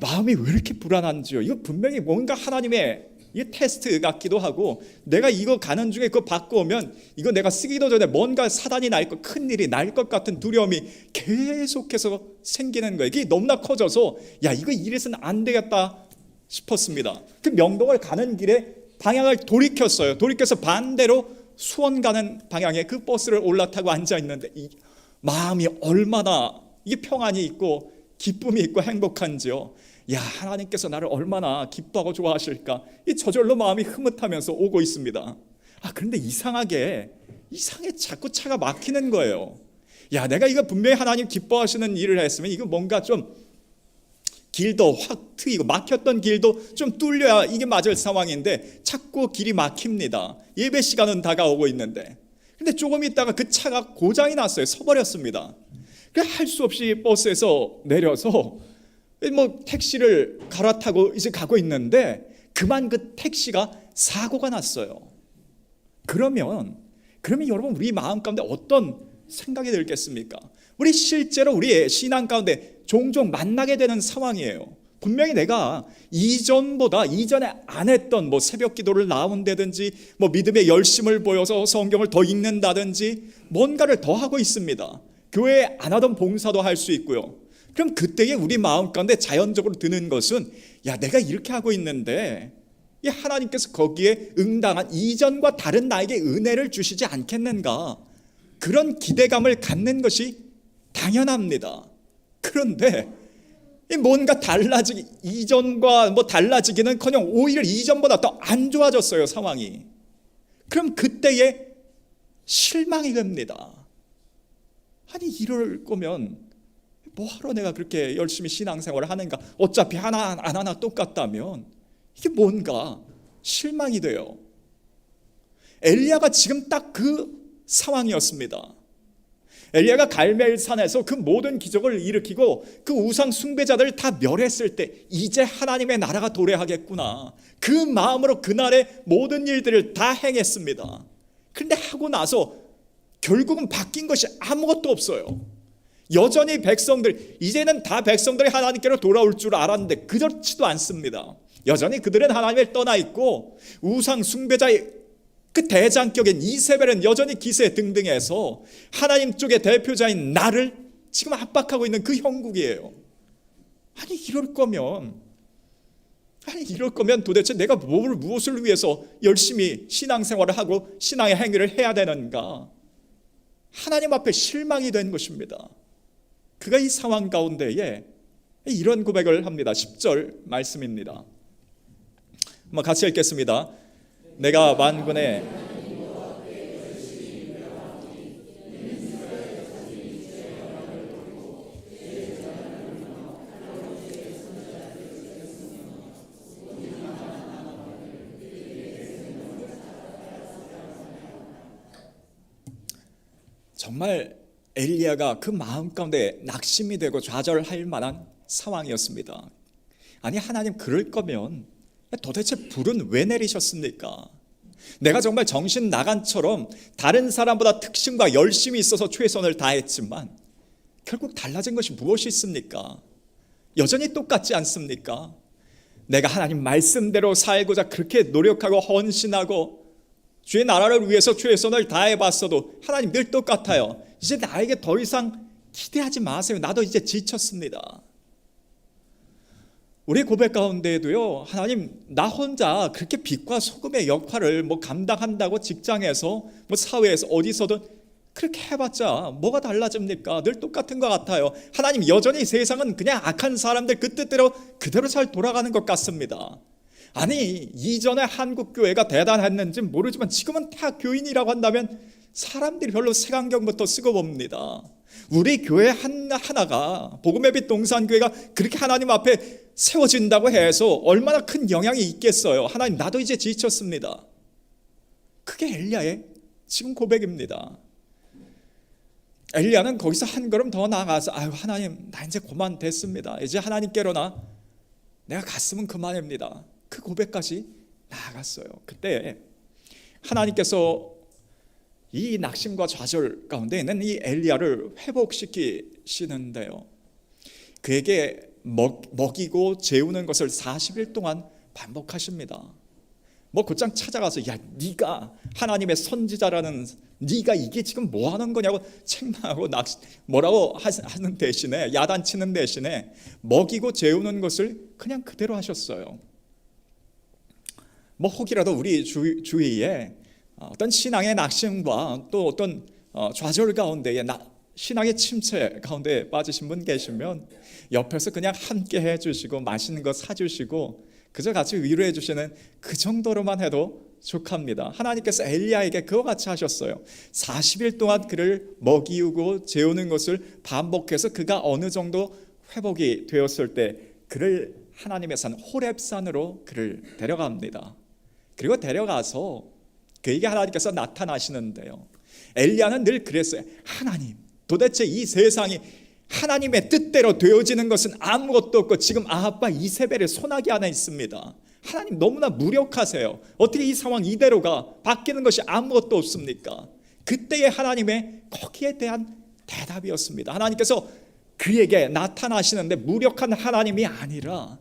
[SPEAKER 6] 마음이 왜 이렇게 불안한지요? 이거 분명히 뭔가 하나님의 이 테스트 같기도 하고, 내가 이거 가는 중에 그거 받고 오면 이거 내가 쓰기도 전에 뭔가 사단이 날 것, 큰 일이 날 것 같은 두려움이 계속해서 생기는 거예요. 이게 너무나 커져서 이거 이래서는 안 되겠다 싶었습니다. 그 명동을 가는 길에 방향을 돌이켰어요. 돌이켜서 반대로 수원 가는 방향에 그 버스를 올라타고 앉아 있는데 이 마음이 얼마나 이게 평안이 있고 기쁨이 있고 행복한지요. 하나님께서 나를 얼마나 기뻐하고 좋아하실까. 이 저절로 마음이 흐뭇하면서 오고 있습니다. 그런데 이상하게 자꾸 차가 막히는 거예요. 내가 이거 분명히 하나님 기뻐하시는 일을 했으면 이거 뭔가 좀 길도 확 트이고 막혔던 길도 좀 뚫려야 이게 맞을 상황인데 자꾸 길이 막힙니다. 예배 시간은 다가오고 있는데. 근데 조금 있다가 그 차가 고장이 났어요. 서버렸습니다. 그래서 할 수 없이 버스에서 내려서 택시를 갈아타고 이제 가고 있는데 그만 그 택시가 사고가 났어요. 그러면 여러분 우리 마음 가운데 어떤 생각이 들겠습니까? 우리 실제로 우리의 신앙 가운데 종종 만나게 되는 상황이에요. 분명히 내가 이전에 안 했던 새벽 기도를 나온다든지 믿음의 열심을 보여서 성경을 더 읽는다든지 뭔가를 더 하고 있습니다. 교회에 안 하던 봉사도 할 수 있고요. 그럼 그때에 우리 마음 가운데 자연적으로 드는 것은 야, 내가 이렇게 하고 있는데 이 하나님께서 거기에 응당한 이전과 다른 나에게 은혜를 주시지 않겠는가? 그런 기대감을 갖는 것이 당연합니다. 그런데 뭔가 이전과 달라지기는커녕 오히려 이전보다 더 안 좋아졌어요, 상황이. 그럼 그때에 실망이 됩니다. 아니, 이럴 거면 뭐하러 내가 그렇게 열심히 신앙생활을 하는가? 어차피 안 하나 똑같다면 이게 뭔가 실망이 돼요. 엘리야가 지금 딱 그 상황이었습니다. 엘리야가 갈멜산에서 그 모든 기적을 일으키고 그 우상 숭배자들을 다 멸했을 때 이제 하나님의 나라가 도래하겠구나, 그 마음으로 그날의 모든 일들을 다 행했습니다. 그런데 하고 나서 결국은 바뀐 것이 아무것도 없어요. 여전히 이제는 다 백성들이 하나님께로 돌아올 줄 알았는데 그렇지도 않습니다. 여전히 그들은 하나님을 떠나 있고 우상 숭배자의 그 대장격인 이세벨은 여전히 기세등등해서 하나님 쪽의 대표자인 나를 지금 압박하고 있는 그 형국이에요. 아니, 이럴 거면 도대체 내가 무엇을 위해서 열심히 신앙생활을 하고 신앙의 행위를 해야 되는가? 하나님 앞에 실망이 된 것입니다. 그가 이 상황 가운데에 이런 고백을 합니다. 10절 말씀입니다. 한번 같이 읽겠습니다. 내가 만군의 정말 엘리야가 그 마음 가운데 낙심이 되고 좌절할 만한 상황이었습니다. 아니, 하나님 그럴 거면 도대체 불은 왜 내리셨습니까? 내가 정말 정신 나간처럼 다른 사람보다 특심과 열심이 있어서 최선을 다했지만 결국 달라진 것이 무엇이 있습니까? 여전히 똑같지 않습니까? 내가 하나님 말씀대로 살고자 그렇게 노력하고 헌신하고 주의 나라를 위해서 최선을 다해봤어도 하나님 늘 똑같아요. 이제 나에게 더 이상 기대하지 마세요. 나도 이제 지쳤습니다. 우리 고백 가운데에도요, 하나님 나 혼자 그렇게 빛과 소금의 역할을 감당한다고 직장에서 사회에서 어디서든 그렇게 해봤자 뭐가 달라집니까? 늘 똑같은 것 같아요. 하나님 여전히 세상은 그냥 악한 사람들 그 뜻대로 그대로 잘 돌아가는 것 같습니다. 아니, 이전에 한국교회가 대단했는지 모르지만 지금은 다 교인이라고 한다면 사람들이 별로 색안경부터 쓰고 봅니다. 우리 교회 하나가 복음의 빛 동산교회가 그렇게 하나님 앞에 세워진다고 해서 얼마나 큰 영향이 있겠어요. 하나님 나도 이제 지쳤습니다. 그게 엘리야의 지금 고백입니다. 엘리야는 거기서 한 걸음 더 나아가서 아유, 하나님 나 이제 그만 됐습니다. 이제 하나님께로나 내가 갔으면 그만입니다. 그 고백까지 나아갔어요. 그때 하나님께서 이 낙심과 좌절 가운데 있는 이 엘리야를 회복시키시는데요, 그에게 먹이고 재우는 것을 40일 동안 반복하십니다. 곧장 찾아가서 야, 네가 하나님의 선지자라는 네가 이게 지금 뭐 하는 거냐고 책망하고 뭐라고 하는 대신에, 야단치는 대신에 먹이고 재우는 것을 그냥 그대로 하셨어요. 혹이라도 우리 주위에 어떤 신앙의 낙심과 또 어떤 좌절 가운데에 신앙의 침체 가운데 빠지신 분 계시면 옆에서 그냥 함께 해주시고 맛있는 거 사주시고 그저 같이 위로해 주시는 그 정도로만 해도 족합니다. 하나님께서 엘리야에게 그와 같이 하셨어요. 40일 동안 그를 먹이고 재우는 것을 반복해서 그가 어느 정도 회복이 되었을 때 그를 하나님의 산 호렙산으로 그를 데려갑니다. 그리고 데려가서 그에게 하나님께서 나타나시는데요, 엘리야는 늘 그랬어요. 하나님, 도대체 이 세상이 하나님의 뜻대로 되어지는 것은 아무것도 없고 지금 아합과 이세벨의 손아귀 안에 있습니다. 하나님 너무나 무력하세요. 어떻게 이 상황 이대로가 바뀌는 것이 아무것도 없습니까? 그때의 하나님의 거기에 대한 대답이었습니다. 하나님께서 그에게 나타나시는데 무력한 하나님이 아니라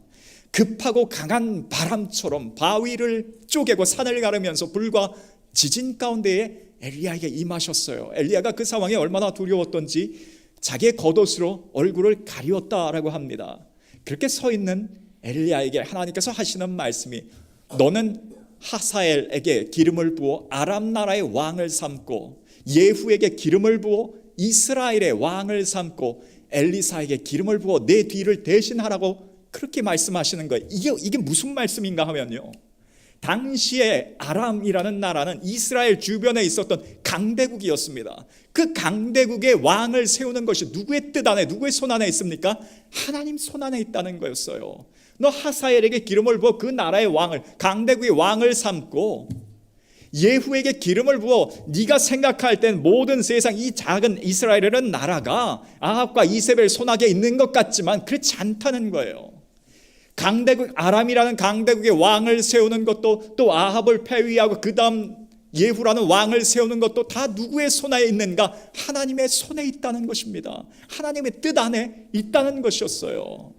[SPEAKER 6] 급하고 강한 바람처럼 바위를 쪼개고 산을 가르면서 불과 지진 가운데에 엘리야에게 임하셨어요. 엘리야가 그 상황이 얼마나 두려웠던지 자기의 겉옷으로 얼굴을 가리웠다라고 합니다. 그렇게 서 있는 엘리야에게 하나님께서 하시는 말씀이 너는 하사엘에게 기름을 부어 아람 나라의 왕을 삼고 예후에게 기름을 부어 이스라엘의 왕을 삼고 엘리사에게 기름을 부어 내 뒤를 대신하라고 그렇게 말씀하시는 거예요. 이게 무슨 말씀인가 하면요, 당시에 아람이라는 나라는 이스라엘 주변에 있었던 강대국이었습니다. 그 강대국의 왕을 세우는 것이 누구의 뜻 안에, 누구의 손 안에 있습니까? 하나님 손 안에 있다는 거였어요. 너 하사엘에게 기름을 부어 그 나라의 왕을, 강대국의 왕을 삼고 예후에게 기름을 부어 네가 생각할 땐 모든 세상 이 작은 이스라엘이라는 나라가 아합과 이세벨 손아귀에 있는 것 같지만 그렇지 않다는 거예요. 강대국 아람이라는 강대국의 왕을 세우는 것도, 또 아합을 폐위하고 그 다음 예후라는 왕을 세우는 것도 다 누구의 손 안에 있는가? 하나님의 손에 있다는 것입니다. 하나님의 뜻 안에 있다는 것이었어요.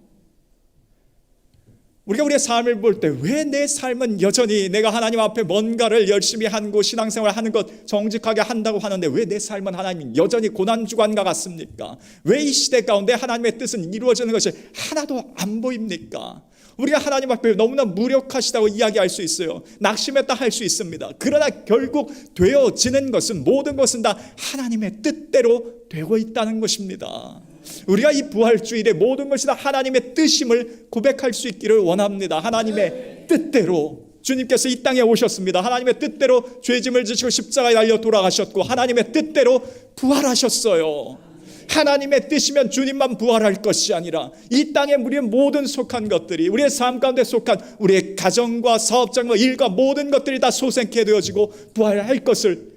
[SPEAKER 6] 우리가 우리의 삶을 볼 때 왜 내 삶은 여전히 내가 하나님 앞에 뭔가를 열심히 하고 신앙생활 하는 것 정직하게 한다고 하는데 왜 내 삶은 하나님 여전히 고난주간과 같습니까? 왜 이 시대 가운데 하나님의 뜻은 이루어지는 것이 하나도 안 보입니까? 우리가 하나님 앞에 너무나 무력하시다고 이야기할 수 있어요. 낙심했다 할 수 있습니다. 그러나 결국 되어지는 것은, 모든 것은 다 하나님의 뜻대로 되고 있다는 것입니다. 우리가 이 부활주일에 모든 것이 다 하나님의 뜻임을 고백할 수 있기를 원합니다. 하나님의 뜻대로 주님께서 이 땅에 오셨습니다. 하나님의 뜻대로 죄짐을 지시고 십자가에 달려 돌아가셨고 하나님의 뜻대로 부활하셨어요. 하나님의 뜻이면 주님만 부활할 것이 아니라 이 땅에 우리의 모든 속한 것들이, 우리의 삶 가운데 속한 우리의 가정과 사업장과 일과 모든 것들이 다 소생케 되어지고 부활할 것을,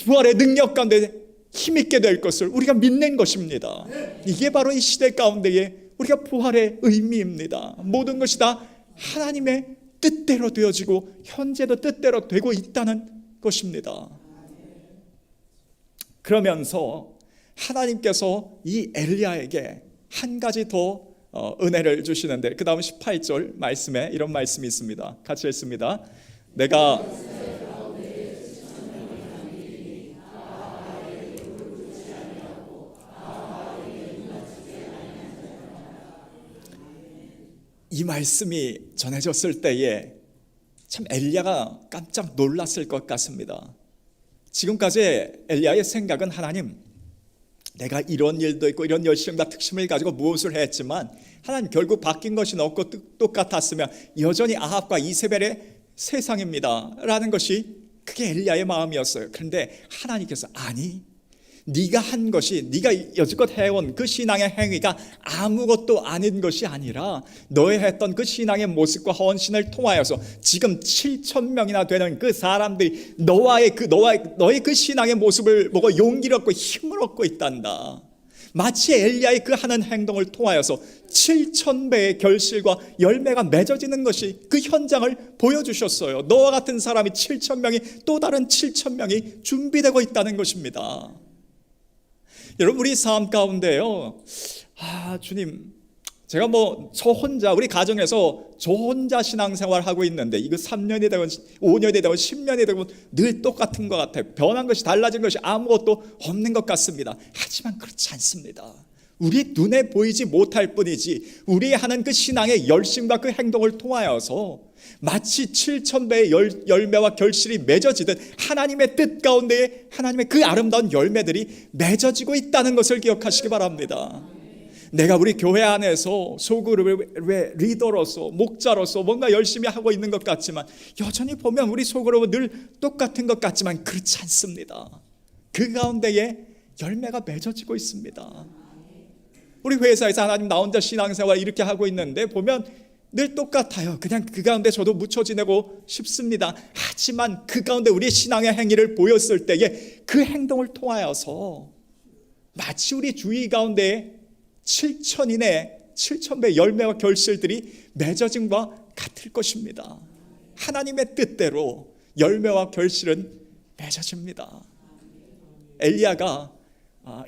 [SPEAKER 6] 부활의 능력 가운데 힘있게 될 것을 우리가 믿는 것입니다. 이게 바로 이 시대 가운데에 우리가 부활의 의미입니다. 모든 것이 다 하나님의 뜻대로 되어지고 현재도 뜻대로 되고 있다는 것입니다. 그러면서 하나님께서 이 엘리야에게 한 가지 더 은혜를 주시는데, 그 다음 18절 말씀에 이런 말씀이 있습니다. 같이 읽습니다. 내가 이 말씀이 전해졌을 때에 참 엘리야가 깜짝 놀랐을 것 같습니다. 지금까지 엘리야의 생각은 하나님, 내가 이런 일도 있고 이런 열심과 특심을 가지고 무엇을 했지만 하나님 결국 바뀐 것이 없고 똑같았으면 여전히 아합과 이세벨의 세상입니다 라는 것이 그게 엘리야의 마음이었어요. 그런데 하나님께서 아니, 네가 한 것이, 네가 여지껏 해온 그 신앙의 행위가 아무것도 아닌 것이 아니라 너의 했던 그 신앙의 모습과 헌신을 통하여서 지금 7,000명이나 되는 그 사람들이 너의 그 신앙의 모습을 보고 용기를 얻고 힘을 얻고 있단다. 마치 엘리야의 그 하는 행동을 통하여서 7,000배의 결실과 열매가 맺어지는 것이 그 현장을 보여주셨어요. 너와 같은 사람이 7,000명이, 또 다른 7,000명이 준비되고 있다는 것입니다. 여러분, 우리 삶 가운데요, 주님, 제가 저 혼자, 우리 가정에서 저 혼자 신앙생활 하고 있는데 이거 3년이 되건 5년이 되건 10년이 되건 늘 똑같은 것 같아요. 변한 것이, 달라진 것이 아무것도 없는 것 같습니다. 하지만 그렇지 않습니다. 우리 눈에 보이지 못할 뿐이지 우리 하는 그 신앙의 열심과 그 행동을 통하여서 마치 7,000배의 열매와 결실이 맺어지듯 하나님의 뜻 가운데에 하나님의 그 아름다운 열매들이 맺어지고 있다는 것을 기억하시기 바랍니다. 내가 우리 교회 안에서 소그룹의 리더로서, 목자로서 뭔가 열심히 하고 있는 것 같지만 여전히 보면 우리 소그룹은 늘 똑같은 것 같지만 그렇지 않습니다. 그 가운데에 열매가 맺어지고 있습니다. 우리 회사에서 하나님 나 혼자 신앙생활 이렇게 하고 있는데 보면 늘 똑같아요. 그냥 그 가운데 저도 묻혀 지내고 싶습니다. 하지만 그 가운데 우리의 신앙의 행위를 보였을 때에 그 행동을 통하여서 마치 우리 주위 가운데 7,000인의 7,000배 열매와 결실들이 맺어짐과 같을 것입니다. 하나님의 뜻대로 열매와 결실은 맺어집니다. 엘리야가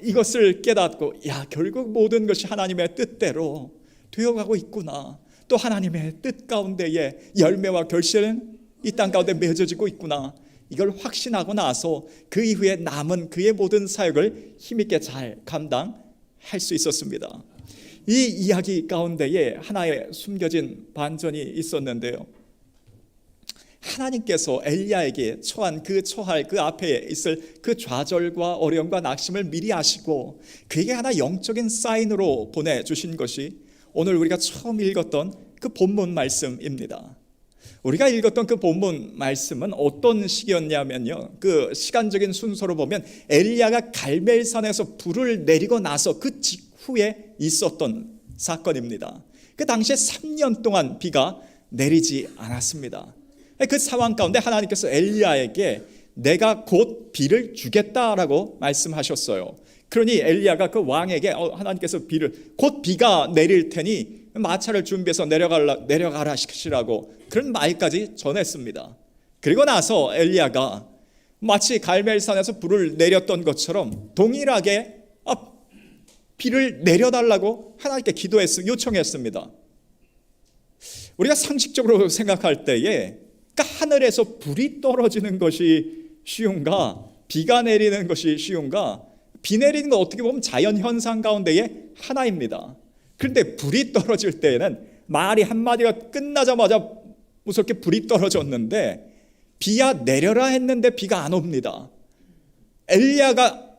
[SPEAKER 6] 이것을 깨닫고 결국 모든 것이 하나님의 뜻대로 되어가고 있구나. 또 하나님의 뜻 가운데에 열매와 결실은 이 땅 가운데 맺어지고 있구나. 이걸 확신하고 나서 그 이후에 남은 그의 모든 사역을 힘있게 잘 감당할 수 있었습니다. 이 이야기 가운데에 하나의 숨겨진 반전이 있었는데요. 하나님께서 엘리야에게 처할 그 앞에 있을 그 좌절과 어려움과 낙심을 미리 아시고 그에게 하나 영적인 사인으로 보내주신 것이 오늘 우리가 처음 읽었던 그 본문 말씀입니다. 우리가 읽었던 그 본문 말씀은 어떤 시기였냐면요, 그 시간적인 순서로 보면 엘리야가 갈멜산에서 불을 내리고 나서 그 직후에 있었던 사건입니다. 그 당시에 3년 동안 비가 내리지 않았습니다. 그 상황 가운데 하나님께서 엘리야에게 내가 곧 비를 주겠다라고 말씀하셨어요. 그러니 엘리야가 그 왕에게 하나님께서 곧 비가 내릴 테니 마차를 준비해서 내려가라 시키시라고 그런 말까지 전했습니다. 그리고 나서 엘리야가 마치 갈멜산에서 불을 내렸던 것처럼 동일하게 비를 내려달라고 하나님께 요청했습니다. 우리가 상식적으로 생각할 때에 하늘에서 불이 떨어지는 것이 쉬운가? 비가 내리는 것이 쉬운가? 비 내리는 건 어떻게 보면 자연 현상 가운데의 하나입니다. 그런데 불이 떨어질 때에는 말이 한마디가 끝나자마자 무섭게 불이 떨어졌는데 비야 내려라 했는데 비가 안 옵니다. 엘리야가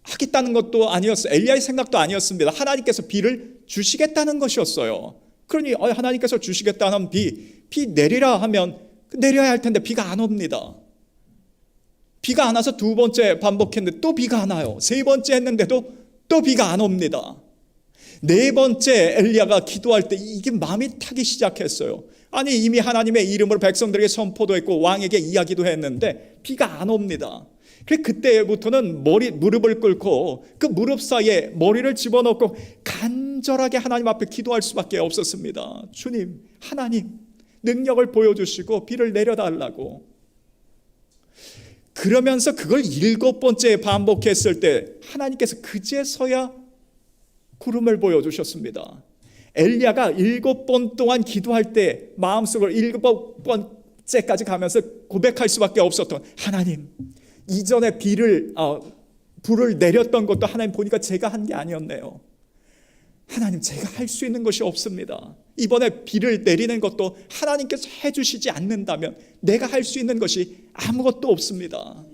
[SPEAKER 6] 하겠다는 것도 아니었어요. 엘리야의 생각도 아니었습니다. 하나님께서 비를 주시겠다는 것이었어요. 그러니 하나님께서 주시겠다는 비 내리라 하면 내려야 할 텐데 비가 안 옵니다. 비가 안 와서 두 번째 반복했는데 또 비가 안 와요. 세 번째 했는데도 또 비가 안 옵니다. 네 번째 엘리야가 기도할 때 이게 마음이 타기 시작했어요. 아니 이미 하나님의 이름으로 백성들에게 선포도 했고 왕에게 이야기도 했는데 비가 안 옵니다. 그때부터는 무릎을 꿇고 그 무릎 사이에 머리를 집어넣고 간절하게 하나님 앞에 기도할 수밖에 없었습니다. 주님, 하나님 능력을 보여주시고 비를 내려달라고. 그러면서 그걸 7번째 반복했을 때 하나님께서 그제서야 구름을 보여주셨습니다. 엘리야가 7번 동안 기도할 때 마음속으로 7번째까지 가면서 고백할 수밖에 없었던, 하나님 이전에 불을 내렸던 것도 하나님 보니까 제가 한 게 아니었네요. 하나님 제가 할 수 있는 것이 없습니다. 이번에 비를 내리는 것도 하나님께서 해주시지 않는다면 내가 할 수 있는 것이 아무것도 없습니다.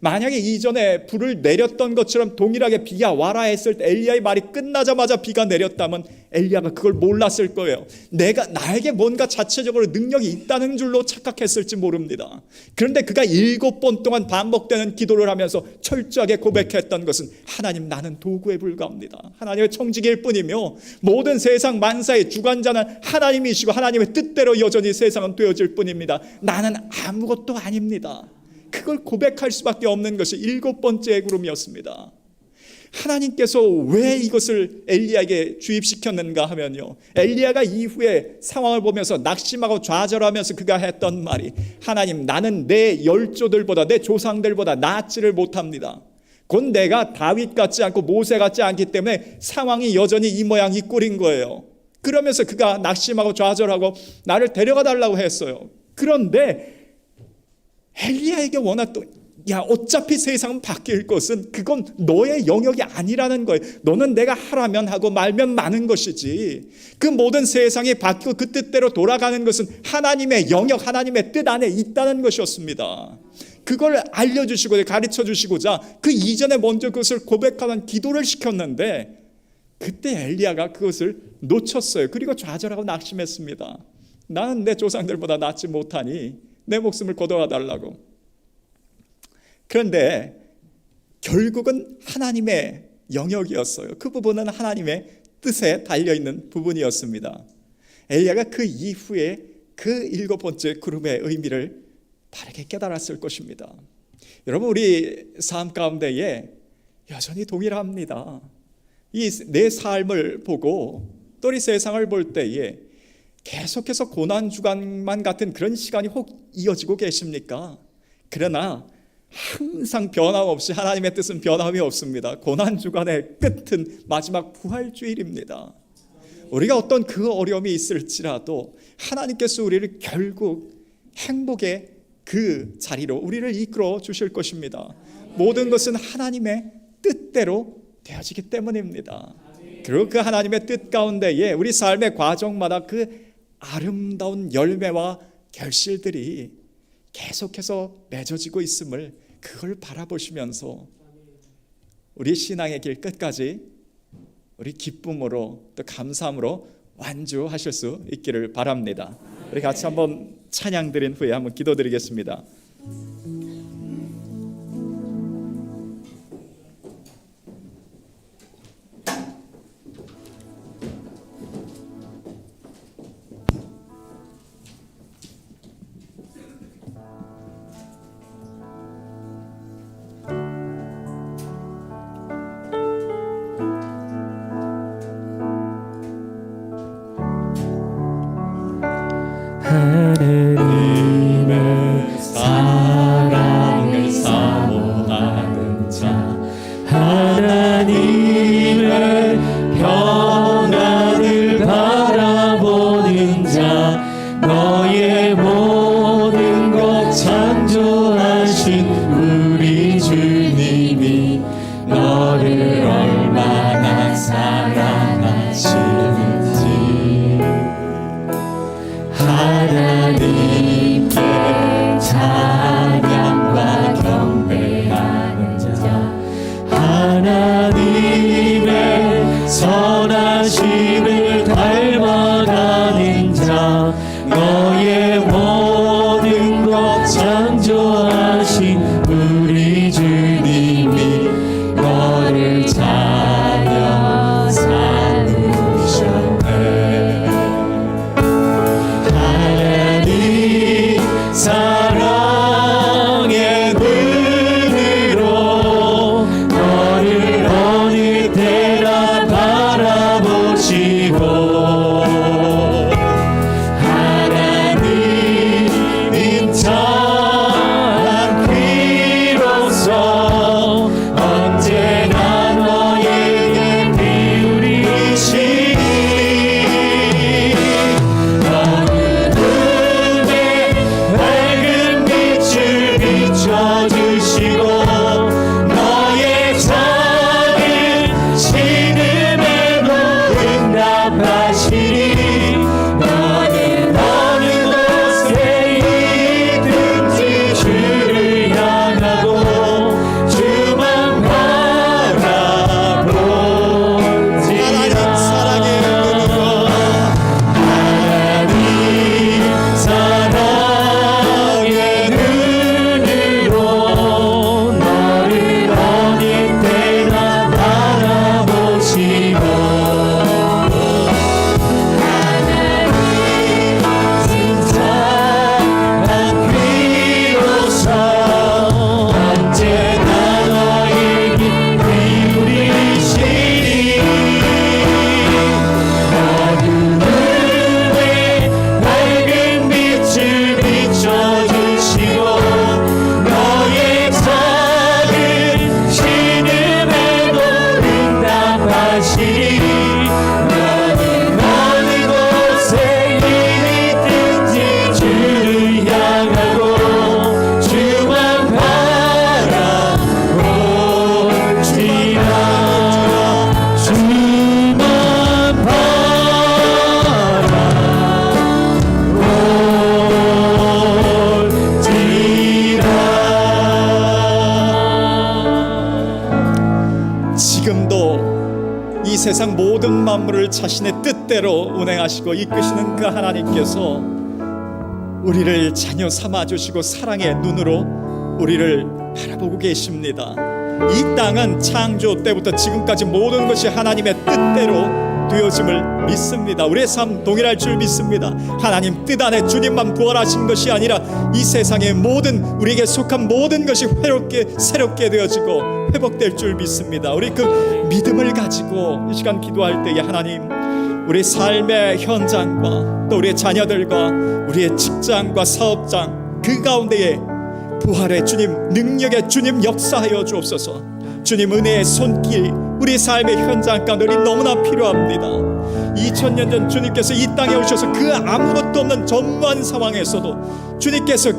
[SPEAKER 6] 만약에 이전에 불을 내렸던 것처럼 동일하게 비가 와라 했을 때 엘리야의 말이 끝나자마자 비가 내렸다면 엘리야가 그걸 몰랐을 거예요. 나에게 뭔가 자체적으로 능력이 있다는 줄로 착각했을지 모릅니다. 그런데 그가 7번 동안 반복되는 기도를 하면서 철저하게 고백했던 것은, 하나님 나는 도구에 불과합니다. 하나님의 청지기일 뿐이며 모든 세상 만사의 주관자는 하나님이시고 하나님의 뜻대로 여전히 세상은 되어질 뿐입니다. 나는 아무것도 아닙니다. 그걸 고백할 수밖에 없는 것이 7번째 구름이었습니다. 하나님께서 왜 이것을 엘리야에게 주입시켰는가 하면요, 엘리야가 이후에 상황을 보면서 낙심하고 좌절하면서 그가 했던 말이, 하나님 나는 내 열조들보다 내 조상들보다 낫지를 못합니다. 곧 내가 다윗 같지 않고 모세 같지 않기 때문에 상황이 여전히 이 모양 이 꼴인 거예요. 그러면서 그가 낙심하고 좌절하고 나를 데려가 달라고 했어요. 그런데 엘리야에게 원했던, 어차피 세상은 바뀔 것은 그건 너의 영역이 아니라는 거예요. 너는 내가 하라면 하고 말면 마는 것이지, 그 모든 세상이 바뀌고 그 뜻대로 돌아가는 것은 하나님의 영역, 하나님의 뜻 안에 있다는 것이었습니다. 그걸 알려주시고 가르쳐 주시고자 그 이전에 먼저 그것을 고백하는 기도를 시켰는데, 그때 엘리야가 그것을 놓쳤어요. 그리고 좌절하고 낙심했습니다. 나는 내 조상들보다 낫지 못하니 내 목숨을 거둬와 달라고. 그런데 결국은 하나님의 영역이었어요. 그 부분은 하나님의 뜻에 달려있는 부분이었습니다. 엘리야가 그 이후에 그 7번째 구름의 의미를 바르게 깨달았을 것입니다. 여러분, 우리 삶 가운데에 여전히 동일합니다. 이 내 삶을 보고 또 이 세상을 볼 때에 계속해서 고난 주간만 같은 그런 시간이 혹 이어지고 계십니까? 그러나 항상 변함없이 하나님의 뜻은 변함이 없습니다. 고난 주간의 끝은 마지막 부활주일입니다. 우리가 어떤 그 어려움이 있을지라도 하나님께서 우리를 결국 행복의 그 자리로 우리를 이끌어 주실 것입니다. 모든 것은 하나님의 뜻대로 되어지기 때문입니다. 그리고 그 하나님의 뜻 가운데에 우리 삶의 과정마다 그 아름다운 열매와 결실들이 계속해서 맺어지고 있음을 그걸 바라보시면서 우리 신앙의 길 끝까지 우리 기쁨으로 또 감사함으로 완주하실 수 있기를 바랍니다. 우리 같이 한번 찬양 드린 후에 한번 기도드리겠습니다.
[SPEAKER 2] 하느님의
[SPEAKER 6] 사랑을 사모하는 자,
[SPEAKER 2] 하나님의 평안을 바라보는 자, 너의 모든 것 창조하신 우리 주님이 너를 얼마나 사랑하시는지 하나님께 찬양과 경배하는 자, 하나님의 선하심을 닮아가는 자, 너의 모든 것 창조하신 우리 주님이 너를 자녀 삼으셨네. 하나님 사랑의 눈으로 너를 어느 때나 바라보시고 하나님 찬 귀로서 언제나 너에게 비우리시니 밝은 빛을 비춰주시고 너의 작은 신음에도 응답하시니 너는 어느 곳에 있든지 주를 향하고 주만 바라보지라.
[SPEAKER 6] 사랑의 눈으로
[SPEAKER 2] 하나님 사랑의 눈으로 너를 어느 때나 바라보시고 하나님 사랑 귀로서 언제나 너에게 비우리시니 어두움에 밝은 빛을 비춰주시고 너의 작은 신음에도 응답하시니 너는 어느 곳에 있든지 주를 향하고 주만 바라보지라. 주만 바라보지라.
[SPEAKER 6] 지금도 이 세상 모든 만물을 자신의 뜻대로 운행하시고 이끄시는 그 하나님께서 우리를 자녀 삼아주시고 사랑의 눈으로 우리를 바라보고 계십니다. 이 땅은 창조 때부터 지금까지 모든 것이 하나님의 뜻대로 되어짐을 믿습니다. 우리의 삶 동일할 줄 믿습니다. 하나님 뜻 안에 주님만 부활하신 것이 아니라 이 세상의 모든 우리에게 속한 모든 것이 새롭게 되어지고 회복될 줄 믿습니다. 우리 그 믿음을 가지고 이 시간 기도할 때에 하나님 우리 삶의 현장과 또 우리의 자녀들과 우리의 직장과 사업장 그 가운데에 부활의 주님, 능력의 주님 역사하여 주옵소서. 주님 은혜의 손길 우리 삶의 현장 가운데 우리 너무나 필요합니다. 2000년 전 주님께서 이 땅에 오셔서 그 아무것도 없는 전무한 상황에서도 주님께서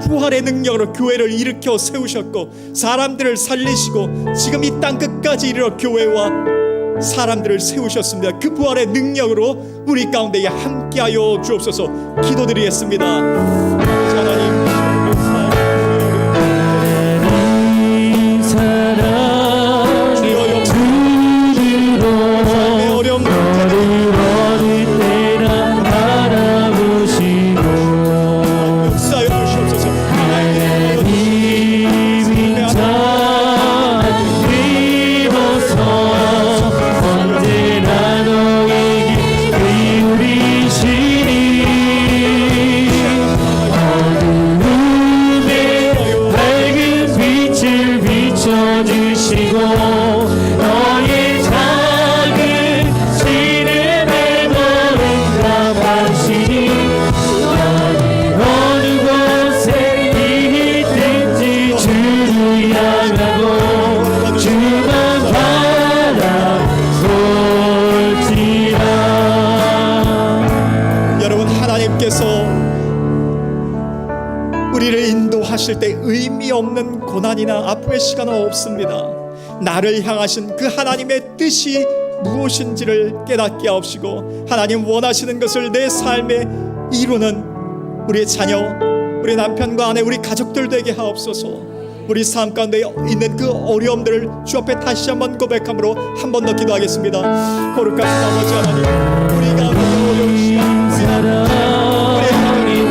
[SPEAKER 6] 부활의 능력으로 교회를 일으켜 세우셨고 사람들을 살리시고 지금 이 땅 끝까지 이르러 교회와 사람들을 세우셨습니다. 그 부활의 능력으로 우리 가운데에 함께하여 주옵소서. 기도드리겠습니다. 하나님, 우리를 인도하실 때 의미 없는 고난이나 아픔의 시간은 없습니다. 나를 향하신 그 하나님의 뜻이 무엇인지를 깨닫게 하옵시고 하나님 원하시는 것을 내 삶에 이루는 우리의 자녀, 우리 남편과 아내, 우리 가족들 되게 하옵소서. 우리 삶 가운데 있는 그 어려움들을 주 앞에 다시 한번 고백함으로 한 번 더 기도하겠습니다. 거룩하신 아버지 하나님, 우리가 어려운 시간 우리 하나님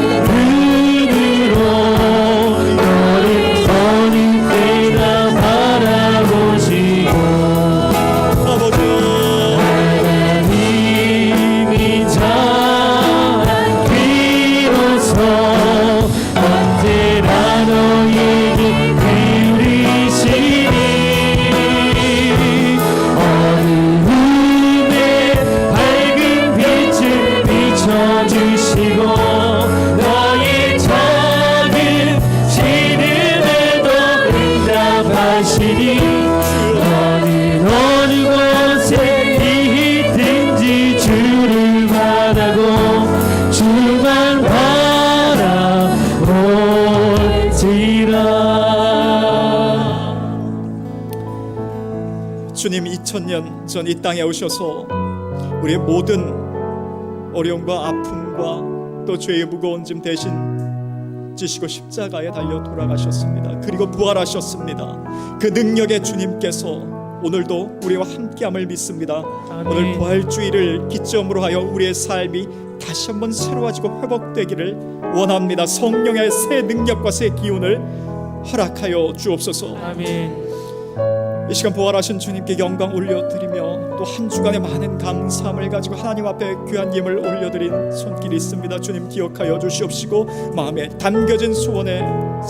[SPEAKER 6] 주님 2000년 전 이 땅에 오셔서 우리의 모든 어려움과 아픔과 또 죄의 무거운 짐 대신 지시고 십자가에 달려 돌아가셨습니다. 그리고 부활하셨습니다. 그 능력의 주님께서 오늘도 우리와 함께함을 믿습니다.
[SPEAKER 2] 아멘.
[SPEAKER 6] 오늘 부활주의를 기점으로 하여 우리의 삶이 다시 한번 새로워지고 회복되기를 원합니다. 성령의 새 능력과 새 기운을 허락하여 주옵소서.
[SPEAKER 2] 아멘.
[SPEAKER 6] 이 시간 부활하신 주님께 영광 올려드리며 또 한 주간의 많은 감사함을 가지고 하나님 앞에 귀한 예물 올려드린 손길이 있습니다. 주님 기억하여 주시옵시고 마음에 담겨진 소원의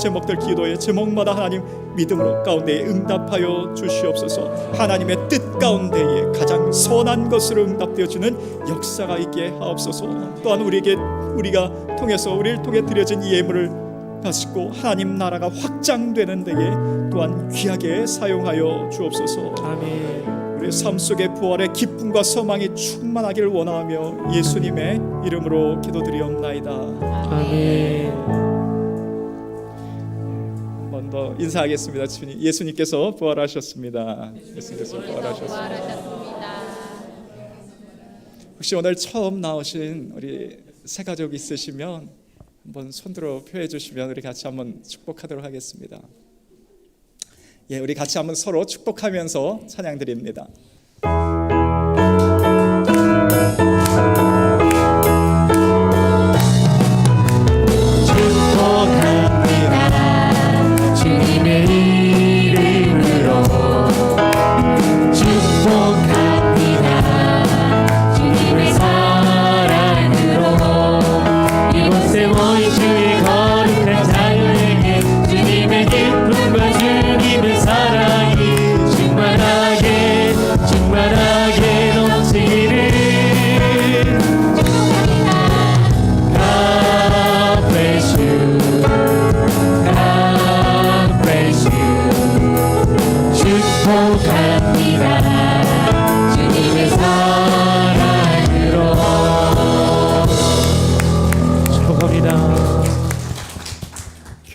[SPEAKER 6] 제목들, 기도의 제목마다 하나님 믿음으로 가운데에 응답하여 주시옵소서. 하나님의 뜻 가운데에 가장 선한 것으로 응답되어지는 역사가 있게 하옵소서. 또한 우리가 통해서 우리를 통해 드려진 이 예물을 가지고 하나님 나라가 확장되는 데에 또한 귀하게 사용하여 주옵소서.
[SPEAKER 2] 아멘.
[SPEAKER 6] 우리의 삶 속에 부활의 기쁨과 소망이 충만하기를 원하며 예수님의 이름으로 기도드리옵나이다.
[SPEAKER 2] 아멘.
[SPEAKER 6] 한 번 더 인사하겠습니다. 예수님께서 부활하셨습니다. 예수님께서 부활하셨습니다. 혹시 오늘 처음 나오신 우리 새 가족 있으시면 한번 손들어 표해 주시면 우리 같이 한번 축복하도록 하겠습니다. 예, 우리 같이 한번 서로 축복하면서 찬양 드립니다.
[SPEAKER 2] 축복합니다. 주님의 이름으로 축복합니다. 주님의 사랑으로 이곳에 모인 주의 거룩한 자녀에게 주님의 기쁨과 주님의 사랑이 충만하게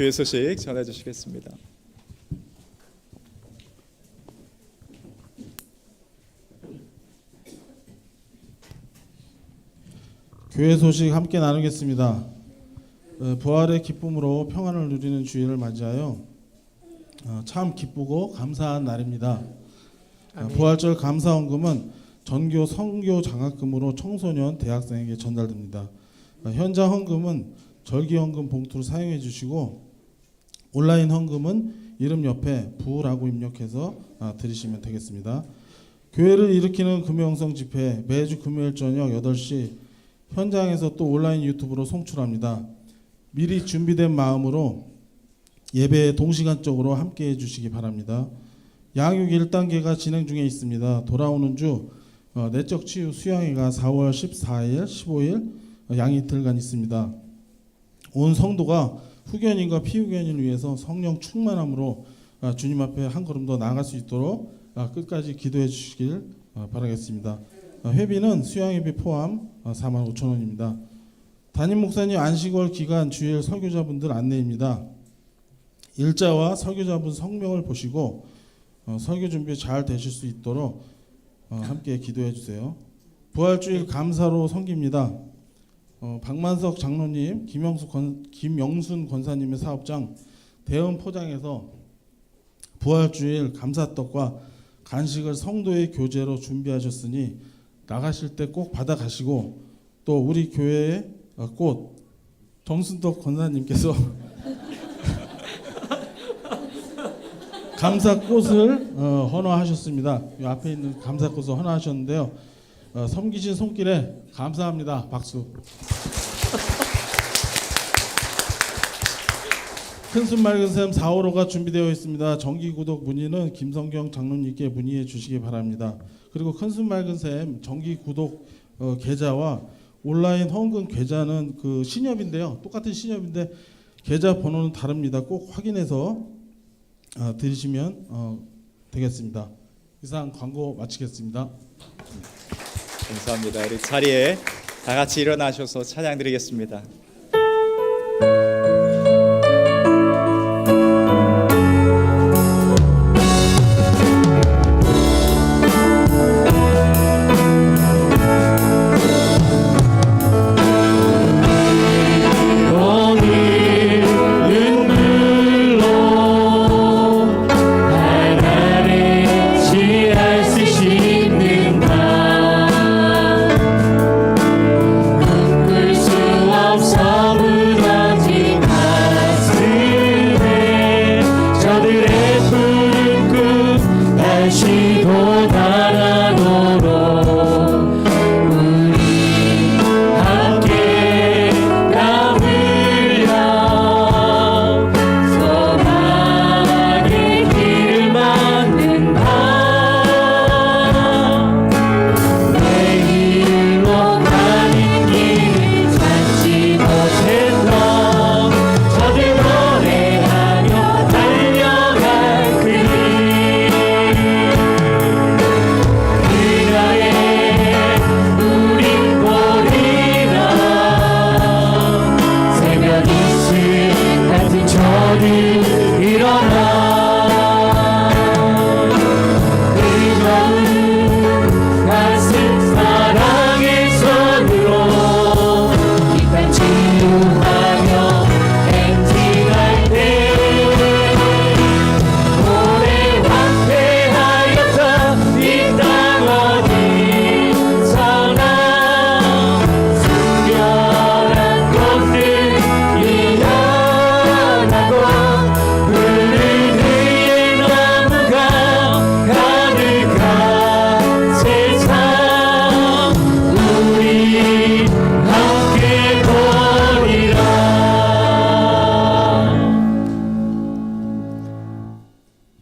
[SPEAKER 6] 교회 소식 전해 주시겠습니다.
[SPEAKER 7] 교회 소식 함께 나누겠습니다. 부활의 기쁨으로 평안을 누리는 주일을 맞이하여 참 기쁘고 감사한 날입니다. 부활절 감사헌금은 전교 선교 장학금으로 청소년 대학생에게 전달됩니다. 현장 헌금은 절기헌금 봉투를 사용해 주시고 온라인 헌금은 이름 옆에 부라고 입력해서 드리시면 되겠습니다. 교회를 일으키는 금요영성 집회 매주 금요일 저녁 8시 현장에서 또 온라인 유튜브로 송출합니다. 미리 준비된 마음으로 예배에 동시간적으로 함께해 주시기 바랍니다. 양육 1단계가 진행 중에 있습니다. 돌아오는 주 내적 치유 수양회가 4월 14일, 15일 양 이틀간 있습니다. 온 성도가 후견인과 피후견인을 위해서 성령 충만함으로 주님 앞에 한 걸음 더 나아갈 수 있도록 끝까지 기도해 주시길 바라겠습니다. 회비는 수양회비 포함 45,000원입니다. 담임 목사님 안식월 기간 주일 설교자분들 안내입니다. 일자와 설교자분 성명을 보시고 설교 준비 잘 되실 수 있도록 함께 기도해 주세요. 부활주일 감사로 섬깁니다. 박만석 장로님, 김영순 권사님의 사업장 대원 포장에서 부활주일 감사떡과 간식을 성도의 교제로 준비하셨으니 나가실 때 꼭 받아가시고 또 우리 교회의 꽃 정순덕 권사님께서 감사꽃을 헌화하셨습니다. 이 앞에 있는 감사꽃을 헌화하셨는데요. 섬기신 손길에 감사합니다. 박수. 큰순 맑은샘 4호로가 준비되어 있습니다. 정기구독 문의는 김성경 장로님께 문의해 주시기 바랍니다. 그리고 큰순 맑은샘 정기구독 계좌와 온라인 헌금 계좌는 그 신협인데요. 똑같은 신협인데 계좌 번호는 다릅니다. 꼭 확인해서 드리시면 되겠습니다. 이상 광고 마치겠습니다.
[SPEAKER 6] 감사합니다. 우리 자리에 다 같이 일어나셔서 찬양 드리겠습니다.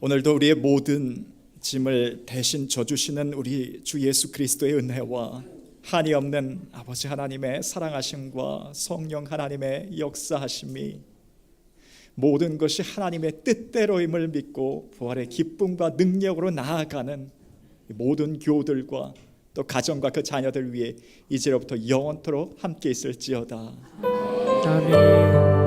[SPEAKER 6] 오늘도 우리의 모든 짐을 대신 져주시는 우리 주 예수 그리스도의 은혜와 한이 없는 아버지 하나님의 사랑하심과 성령 하나님의 역사하심이 모든 것이 하나님의 뜻대로임을 믿고 부활의 기쁨과 능력으로 나아가는 모든 교우들과 또 가정과 그 자녀들 위해 이제로부터 영원토록 함께 있을지어다.
[SPEAKER 2] 아멘.